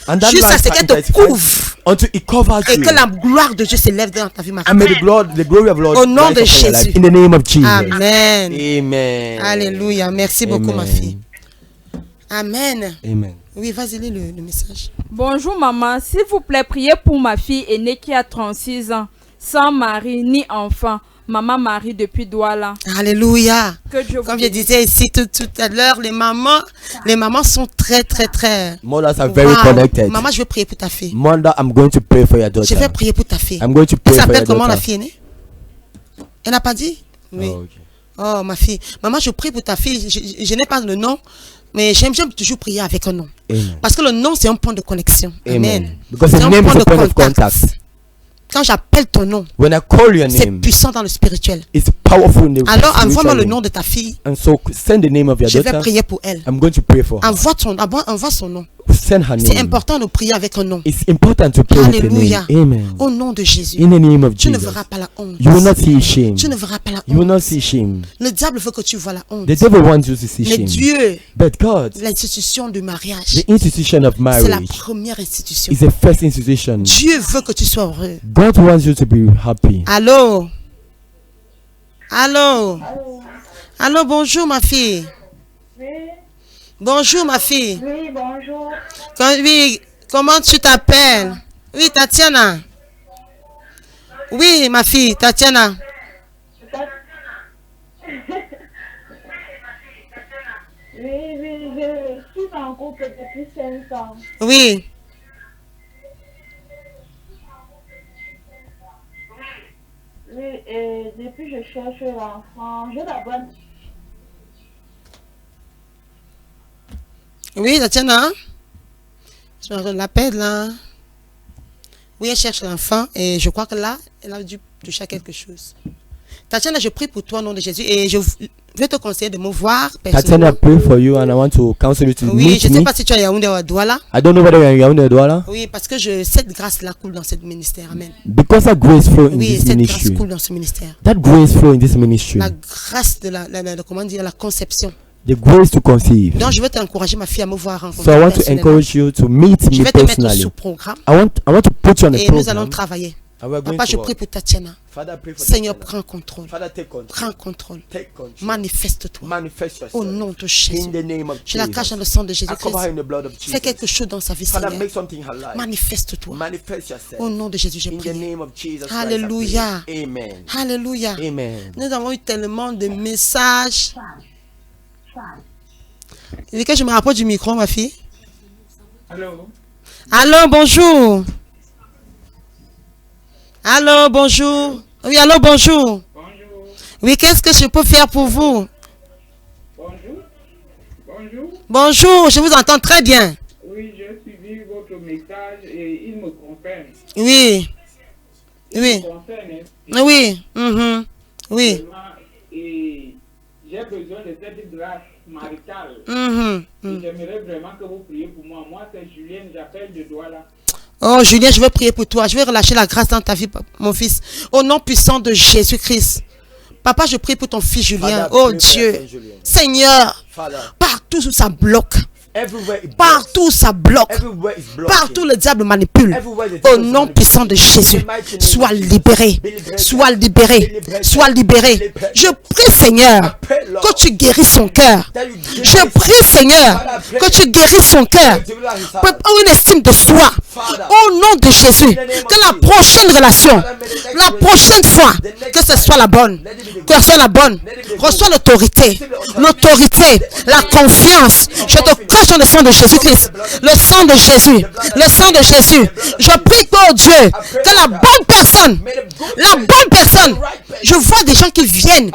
And that jusqu'à light ce qu'elle te intensifies couvre until it covers et you. que la gloire de Dieu s'élève dans ta vie And may maritale. the glory of Lord Au nom rise de upon your life. Jésus. In the name of Jesus. Amen. Amen. Alléluia. Merci beaucoup, ma Amen. fille. Amen. Amen. Oui, vas-y, lis le message. Bonjour maman, s'il vous plaît, priez pour ma fille aînée qui a 36 ans, sans mari ni enfant. Maman Marie depuis Douala. Alléluia. Que Dieu vous Comme je bénisse. disais ici tout à l'heure, les mamans sont très. Mothers are very Wow. connected. Maman, je vais prier pour ta fille. Mother, I'm going to pray for your daughter. Je vais prier pour ta fille. I'm going to Elle pray for s'appelle your comment la daughter. fille aînée? Elle n'a pas dit? Oui. Oh, okay. Oh, ma fille. Maman, je prie pour ta fille. Je n'ai pas le nom, mais j'aime toujours prier avec un nom. Amen. Parce que le nom, c'est un point de connexion. Amen. Amen. Because C'est the un name is point a de point of contact. contact. Quand j'appelle ton nom, When I call your c'est name, puissant dans le spirituel. it's powerful in the Alors, envoie-moi spiritual le realm. nom de ta fille. And so send the name of your Je vais daughter. prier pour elle. I'm going to pray for her. Envoie son nom. send her C'est name. important de prier avec un nom. It's important to pray with the Alléluia. name. Amen. Au nom de Jésus. In the name of Tu ne Jesus. verras pas la honte. You will not see shame. Tu ne verras pas la You will not honte. see shame. Le diable veut que tu vois la honte. The devil wants you to see Mais shame. Dieu, But God, l'institution du mariage, the institution of c'est la marriage première institution. is the first institution. Dieu veut que tu sois heureux. God wants you to be happy. Allô? Allô? Allô, bonjour ma fille. Oui, Bonjour ma fille. oui, bonjour. Oui, comment tu t'appelles? Oui, Tatiana. Oui, ma fille, Tatiana. Oui, je suis en couple depuis 5 ans. Oui. Oui, et depuis je cherche l'enfant. Je d'abord. Oui, Tatiana. Je l'appelle là. Oui, elle cherche l'enfant et je crois que là, elle a dû toucher à quelque chose. Tatiana, je prie pour toi au nom de Jésus et je vais te conseiller de me voir Tatiana, personnellement. pray for you and I want to counsel you to Oui, meet je ne sais me. pas si tu es à Yaoundé ou à Douala. I don't know whether you're in Yaoundé or Douala. Oui, parce que cette grâce-là coule dans ce ministère. Amen. Because that grace flow in Oui, this cette grâce ministry. coule dans ce ministère. That grace flow in this ministry. La grâce de comment dire, la conception. The grace to conceive. Donc, je vais t'encourager, ma fille, à me voir rencontrer So I want to personnellement. encourage you to meet Je me vais te mettre personally. sous programme I want to put you on a et nous allons program. travailler. And we're going Papa, to je work. prie pour Tatiana. Father, pray for Seigneur, Tatiana. prends contrôle. Father, take control. Prends contrôle. Take control. Manifeste-toi. Manifest yourself. Au nom de In Jésus. the name of Je la cache dans Jesus. le sang de I cover her Jésus-Christ. in the blood of Jesus. Fais quelque chose dans sa vie, Father, Seigneur. make something in her life. Manifeste-toi. Manifest yourself. Au nom de Jésus, j'ai In the prié. name of Jesus Christ, I Alléluia. pray. Amen. Alléluia. Amen. Nous avons eu tellement de messages. Et que je me rapproche du micro, ma fille. Allô? Allô, bonjour. Allô, bonjour. Oui, allô, bonjour. Bonjour. Oui, qu'est-ce que je peux faire pour vous? Bonjour. Bonjour. Bonjour, je vous entends très bien. Oui, j'ai suivi votre message et il me concerne. Oui. Oui. Il me concerne. Hein. Oui. Mhm. Oui. Vraiment, et j'ai besoin de cette grâce maritale. Mhm. Et j'aimerais vraiment que vous priez pour moi. Moi, c'est Julien, j'appelle de Douala. Oh, Julien, je veux prier pour toi. Je vais relâcher la grâce dans ta vie, mon fils. Au nom puissant de Jésus-Christ. Papa, je prie pour ton fils Julien. Father, Oh pray for Dieu. your son Julien. Seigneur, Father, partout où ça bloque. everywhere it blocks. Partout où ça bloque. Everywhere is blocking. Partout le diable manipule. Everywhere the Au devil is nom manipulating. puissant de Jésus, In the mighty name sois of Jesus. libéré. Be liberated. Sois libéré. Be liberated. Sois libéré. Be liberated. Je prie, Seigneur, I pray, Lord, que tu guérisses son cœur. that you give Je his prie, heart. Seigneur, Father, I pray que tu guérisses son cœur. that you deliver his heart. Prépare une estime de soi. Father, Au nom de Jésus, que la prochaine relation, la prochaine fois, que ce soit la bonne, que ce soit la bonne, reçois l'autorité, la confiance. Je te cache dans le sang de Jésus-Christ, le sang de Jésus, le sang de Jésus. Je prie, oh Dieu, que la bonne personne, je vois des gens qui viennent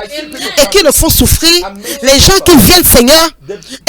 et qui le font souffrir, les gens qui viennent, Seigneur,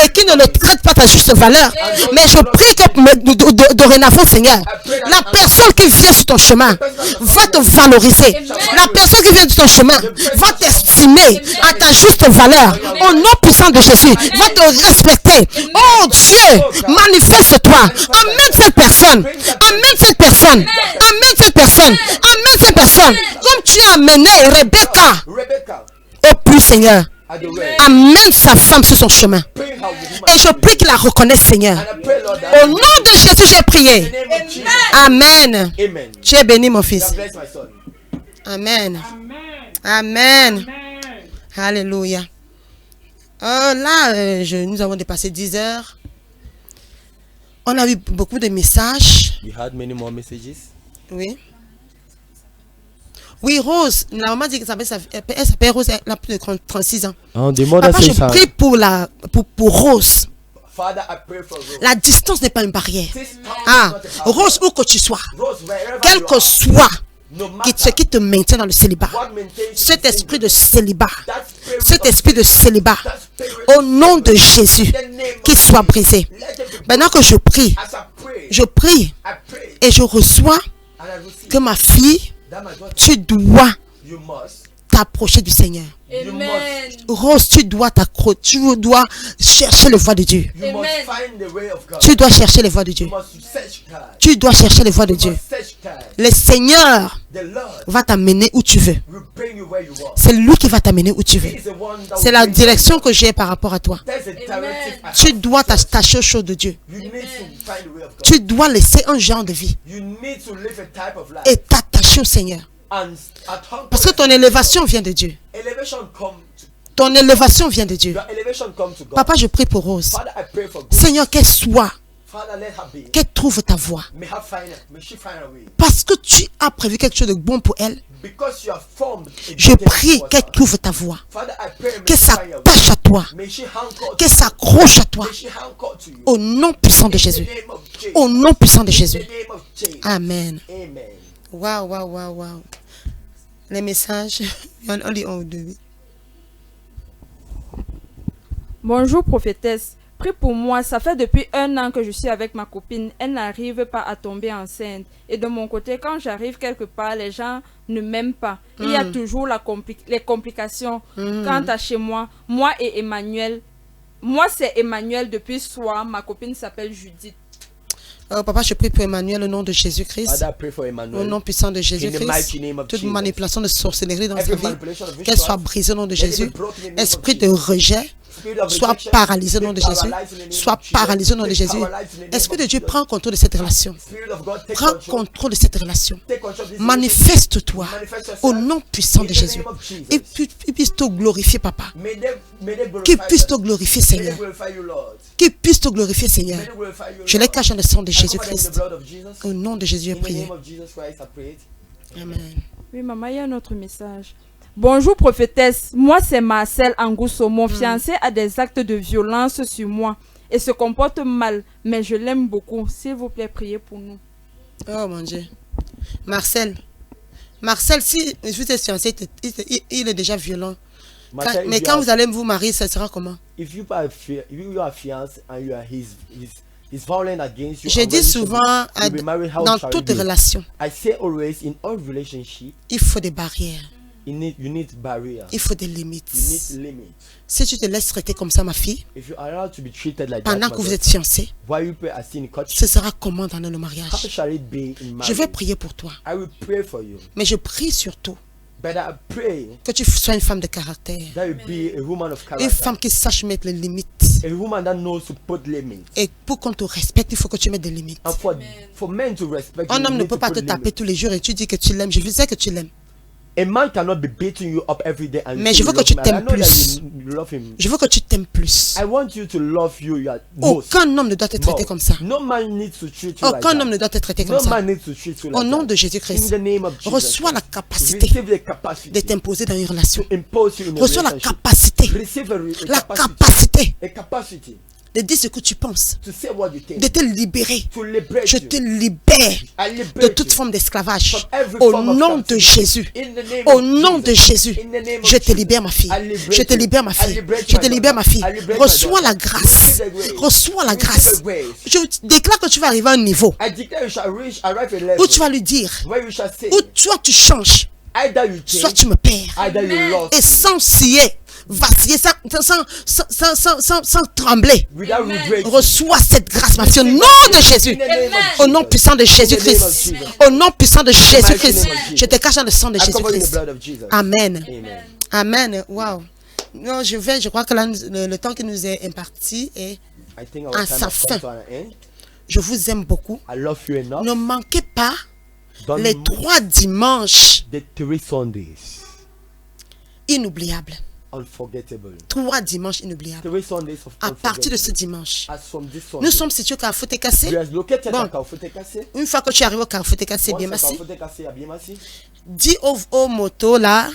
et qui ne le traitent pas à juste valeur. Mais je prie que dorénavant, Seigneur, la personne qui vient sur ton chemin va te valoriser. La personne qui vient sur ton chemin va t'estimer à ta juste valeur. Au nom puissant de Jésus, va te respecter. Oh Dieu, manifeste-toi. Amène cette personne. Amène cette personne. Amène cette personne. Amène cette personne. Comme tu as amené Rebecca Rebecca, au plus, Seigneur. at the way, Amène sa femme sur son chemin. bring her woman. Et je prie qu'il la reconnaisse, Seigneur. And I pray, Lord, that Au nom de Jésus, j'ai in prié. the name of Jesus. Amen. Amen. Tu es béni, mon fils. God bless my son. Amen. Amen. Amen. Amen. Alléluia. Là, nous avons dépassé 10 heures. On a eu beaucoup de messages. We had many more messages. Oui. Oui, Rose. La maman dit que elle s'appelle Rose. Elle a plus de 36 ans. Oh, the mother Papa, je says, prie pour Rose. Father, I pray for Rose. La distance n'est pas une barrière. This town Ah, is not a Rose, où que tu sois, Rose, wherever quel you que are, soit no ce matter qui te maintient dans le célibat, what maintains cet you esprit de célibat, that spirit cet of esprit de célibat, that spirit au nom de Jésus, in the name of qu'il soit brisé. let them be Maintenant que je prie, as I je prie pray et je reçois and I receive que ma fille, that my daughter, tu dois you must t'approcher du Seigneur. Amen. Rose, tu dois t'accrocher, tu dois chercher les voies de Dieu. You must find the way of God. Tu dois chercher les voies de Dieu. You must search God. Tu dois chercher les voies de You Dieu. must search God. Le Seigneur The Lord va t'amener où tu veux. will bring you where you want. C'est lui qui va t'amener où tu veux. He is the one that C'est will la bring direction que j'ai par rapport à toi. you. There's a directive I Tu have. dois t'attacher aux choses de Dieu. You need to find the way of God. Tu dois laisser un genre de vie You need to live a type of life. et t'attacher au Seigneur. And at home, Parce que ton élévation vient de Dieu. elevation come to Ton élévation vient de Dieu. your elevation come to God. Papa, je prie pour Rose. Father, I pray for good. Seigneur, qu'elle soit, Father, let her be. qu'elle trouve ta voie. May she find a way. Parce que tu as prévu quelque chose de bon pour elle. Because you have formed a Je good thing prie for qu'elle her. trouve ta voie. Father, I pray may Qu'elle she find a way. s'attache à toi. May she hanker Qu'elle to you. s'accroche à toi. May she hanker to you. Au nom puissant de In Jésus. the name of Jesus. Au nom puissant de In Jésus. the name of Jesus. Amen. Amen. Waouh, waouh, waouh, waouh. Les messages, on lit un ou deux. Bonjour prophétesse. Prie pour moi, ça fait depuis 1 an que je suis avec ma copine. Elle n'arrive pas à tomber enceinte. Et de mon côté, quand j'arrive quelque part, les gens ne m'aiment pas. Il y a toujours les complications. Quant à chez moi, moi et Emmanuel, moi c'est Emmanuel depuis soir, ma copine s'appelle Judith. Oh, papa, je prie pour Emmanuel au nom de Jésus-Christ. Father, I pray for Au Emmanuel. nom puissant de In the mighty Jésus-Christ. name of Toute Jesus. manipulation de sorcellerie dans sa Every vie, manipulation of qu'elle soit witchcraft, brisée au nom de let it be Jésus. broken in the name of Esprit de Jesus. rejet, Spirit of soit rejection, paralysé au nom be de Jésus. paralyzed in the name Soit of Jesus. paralysé au nom de Be Jésus. paralyzed in the name Esprit of de Dieu, Jesus. prends contrôle de cette relation. Spirit of God, take Prends control. contrôle de cette relation. Take control of this Manifeste-toi Manifest yourself au nom puissant in de the Jésus. name of Jesus. Et puis puisse te glorifier, papa. May they glorify Qu'il puisse te you. glorifier, May they Seigneur. glorify you, Lord. Qu'il puisse te glorifier, Seigneur. May they glorify you, Je les Lord. cache dans le sang de I cover them in the Jésus-Christ. blood of Jesus. Au nom de Jésus, In j'ai the prié. name of Jesus Christ, I pray it. Amen. Oui, maman, il y a un autre message. Bonjour prophétesse, moi c'est Marcel Angousso. Mon fiancé a des actes de violence sur moi et se comporte mal, mais je l'aime beaucoup. S'il vous plaît, priez pour nous. Oh mon Dieu. Marcel, si vous êtes fiancé, il est déjà violent. Marcel, Mais if you quand are- vous allez vous marier, ça sera comment? if you are fiancé and you are he's violent against you, Je and dis when you souvent, should be married, how dans shall toute you be? relation, I say always in all relationship, il faut des barrières, you need barriers. il faut des You limites. need limits. Si tu te laisses traiter comme ça, ma fille, If you are allowed to be treated like that, pendant my que vous daughter, êtes fiancé, while you pray as in courtship, ce sera comment dans le how mariage? shall it be in Je vais marriage? prier pour toi, I will pray for you, mais je prie surtout but I pray que tu sois une femme de caractère, that you be a woman of une character, femme qui sache mettre les limites. a woman that knows to put limits. Et pour qu'on te respecte, il faut que tu mettes des limites. And for men to respect you, Un homme you ne need peut to pas put te taper limits. tous les jours et tu dis que tu l'aimes. Je sais que tu l'aimes. A man cannot be beating you up every day and you Mais say je you veux que love tu him, and I t'aimes know that plus. you love him. Je veux que tu t'aimes plus. I want you to love you most. Aucun homme ne doit te traiter More. comme ça. No man needs to treat you like Aucun that. homme ne doit te traiter comme No ça. man needs to treat you Au like nom that. de In Jésus-Christ, the name of Jesus reçois la Christ. capacité Receive the capacity de t'imposer dans une relation. to impose you in a Reçois la relationship. capacité, Receive la capacité a capacity de dire ce que tu penses, to say what you think, de te libérer. to liberate Je you. te libère I de liberate toute you forme d'esclavage. from every Au form of nom de captivity. Jésus. In the name Au of nom de Jesus. Jésus, In the name of je te Jesus. libère, ma fille. I liberate Je te you. libère, ma I fille. liberate Je my te libère, ma daughter. fille. I liberate my Reçois la daughter. grâce. Receive the grace. Reçois la Receive grâce. the grace. Je déclare que tu vas arriver à un niveau I declare you shall arrive a level où tu vas lui dire, where you shall say, où toi tu changes, either you soit change, tu me perds. either you lost, Et sans scier, vaciller, sans trembler. without regret. Reçois cette grâce, ma fille, au nom de Jésus. In the name of Au nom Jesus. puissant de Jésus-Christ. Jesus. Au nom puissant de Jésus-Christ. name of Jesus. Je te cache dans le sang de I cover in the Jésus-Christ. blood of Jesus. Amen. Amen. Amen. Wow. Non, je crois que là, le temps qui nous est imparti est I think à our time sa has come fin. to an end. Je vous aime beaucoup. I love you enough. Ne manquez pas Don't les miss 3 dimanches the 3 Sundays. inoubliables. Unforgettable. 3 dimanches inoubliables. 3 Sundays of À partir de ce unforgettable. dimanche, As from this Sunday, nous sommes situés au Carrefour Técassé. we are located Bon. at Carrefour Técassé. Une fois que tu arrives au Carrefour Técassé, bien Once at merci. Carrefour Técassé à Biémassi, Dis aux motos là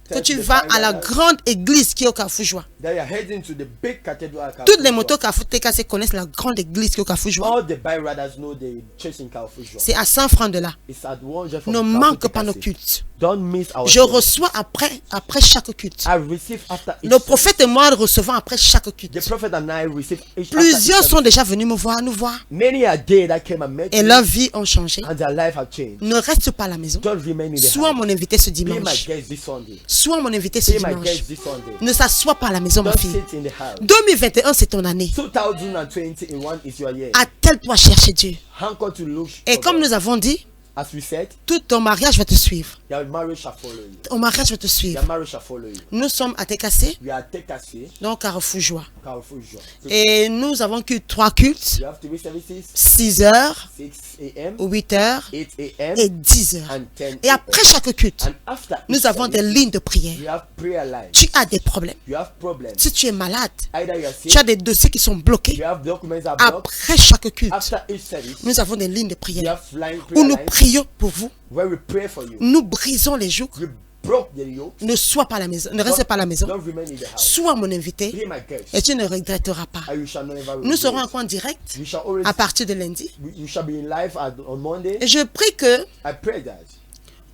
que Tell tu the vas à la driver grande église qui est au Carrefour Joie. that you are heading to the big cathedral at Carrefour Toutes les Joie. motos Carrefour Técassé connaissent la grande église qui est au Carrefour Joie. All the byriders know the church in Carrefour Joie. C'est à 100 francs de là. It's at 100 from Ne Carrefour manque pas nos Técassé. cultes. Don't miss our Je service. reçois après chaque culte. I receive after each Le service. prophète et moi recevons après chaque The culte. prophet and I receive each Plusieurs after each sont déjà venus me voir, nous voir. service. Many are there that came and met Et me, leur vie ont changé. and their life have changed. Ne reste pas à la maison. Don't remain in the Sois house. mon invité ce Be my dimanche. guest this Sunday. Sois mon invité ce Be my dimanche. guest this Sunday. Ne s'assois pas à la maison, ma Don't fille. sit in the house. 2021, c'est ton année. 2021 is your year. Attelle-toi chercher Dieu. Hanker to look. Et for comme God. nous avons dit, As we said, tout ton mariage va te suivre. your marriage shall follow you. Ton mariage va te suivre. Your marriage shall follow you. Nous sommes à Tekasé, We are Tekasé, donc Carrefour Joie. Carrefour Joie. So Et nous avons que 3 cultes, you have 3 services, 6 heures, 6 a.m., 8 heures 8 a.m., et 10 heures. and 10 Et après chaque culte, And after nous each avons des service, lignes de prière. you have prayer lines. Tu as des problèmes. You have problems. Si tu es malade, Either you are sick, tu as des dossiers qui sont bloqués. you have documents are blocked. Après chaque culte, After each service, nous avons des lignes de you prière have flying où prayer nous lines prions pour vous. where we pray for you. Nous brisons les jougs. We broke the yoke. Ne sois pas à la maison. Ne reste pas à la maison. Don't remain in the house. Sois mon invité Be my guest. et tu ne regretteras pas. And you shall never regret. Nous serons encore en direct We shall always, à partir de lundi. you shall be in live on Monday. Et je prie que I pray that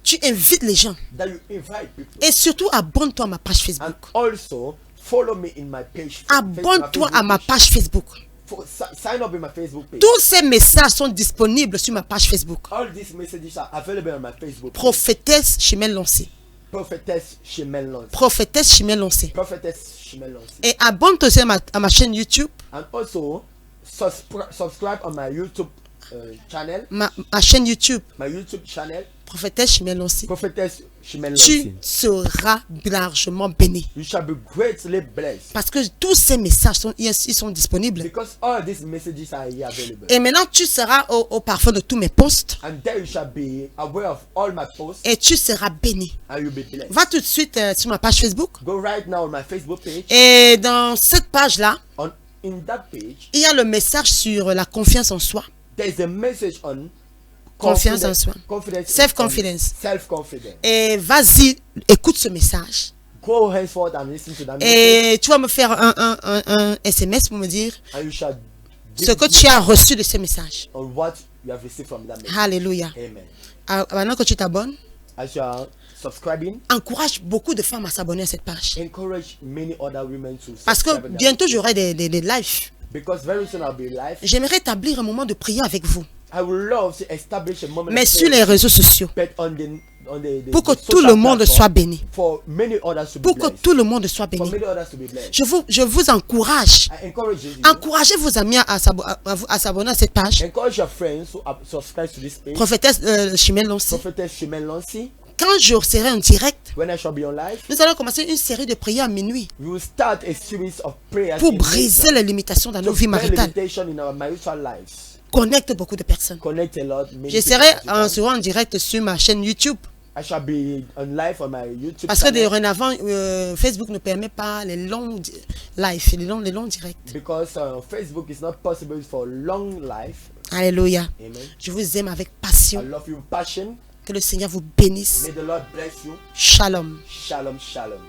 tu invites les gens. you invite people. Et surtout, abonne-toi à ma page And Facebook. also follow me in my page. Abonne-toi à ma page. page Facebook. Sign up in my Facebook page. Tous ces messages sont disponibles sur ma page Facebook. All these messages are available on my Facebook page. Prophétesse Chimène Lancé. Prophetess Chimène Lancé. Prophétesse Chimène Lancé. Prophetess Chimène Lancé. Et abonne-toi aussi à ma chaîne YouTube. And also subscribe on my YouTube channel. Ma chaîne YouTube. My YouTube channel. Prophétesse Chimène Lancé. Prophetess Chimène Tu Lancé. seras largement béni. You shall be greatly blessed. Parce que tous ces messages ils sont disponibles. Because all these messages are here available. Et maintenant, tu seras au parfum de tous mes posts. And there you shall be aware of all my posts. Et tu seras béni. And you'll be blessed. Va tout de suite sur ma page Facebook. Go right now on my Facebook page. Et dans cette page-là, In that page, il y a le message sur la confiance en soi. there is a message on Confiance en soi. Self-confidence. Self-confidence. Et vas-y, écoute ce message. Go henceforth and listen to that message. Et tu vas me faire un SMS pour me dire And you shall ce que tu as reçu de ce message. on what you have received from that message. Alléluia. Amen. Maintenant que tu t'abonnes, As you are subscribing, encourage beaucoup de femmes à s'abonner à cette page. encourage many other women to Parce que subscribe in that bientôt message. j'aurai des lives. Because very soon I'll be live. J'aimerais établir un moment de prière avec vous. I would love to establish a moment Mais of sur prayer, les réseaux sociaux. but on the Pour que the tout social le monde platform soit béni. for many others to be Pour que blessed. tout le monde soit For béni. many others to be blessed. Je vous encourage. I encourage you. Encouragez vos amis à s'abonner à cette page. Encourage your friends to subscribe to this page. Prophétesse Chimène Lancé. Prophetess Chimène Lancé. Quand je serai en direct, When I shall be on live, nous allons commencer une série de prières à minuit we will start a series of prayers pour in briser midnight les limitations dans to nos vies break maritales. limitation in our marital lives. Connecte beaucoup de personnes. Connect a lot. Many Je people serai at a time. sera en direct sur ma chaîne YouTube. I shall be on live on my YouTube Parce que channel dorénavant, Facebook ne permet pas les longs lives, les longs directs. because Facebook is not possible for long life. Alléluia. Amen. Je vous aime avec I passion. love you with passion. Que le Seigneur vous bénisse. May the Lord bless you. Shalom. Shalom, shalom.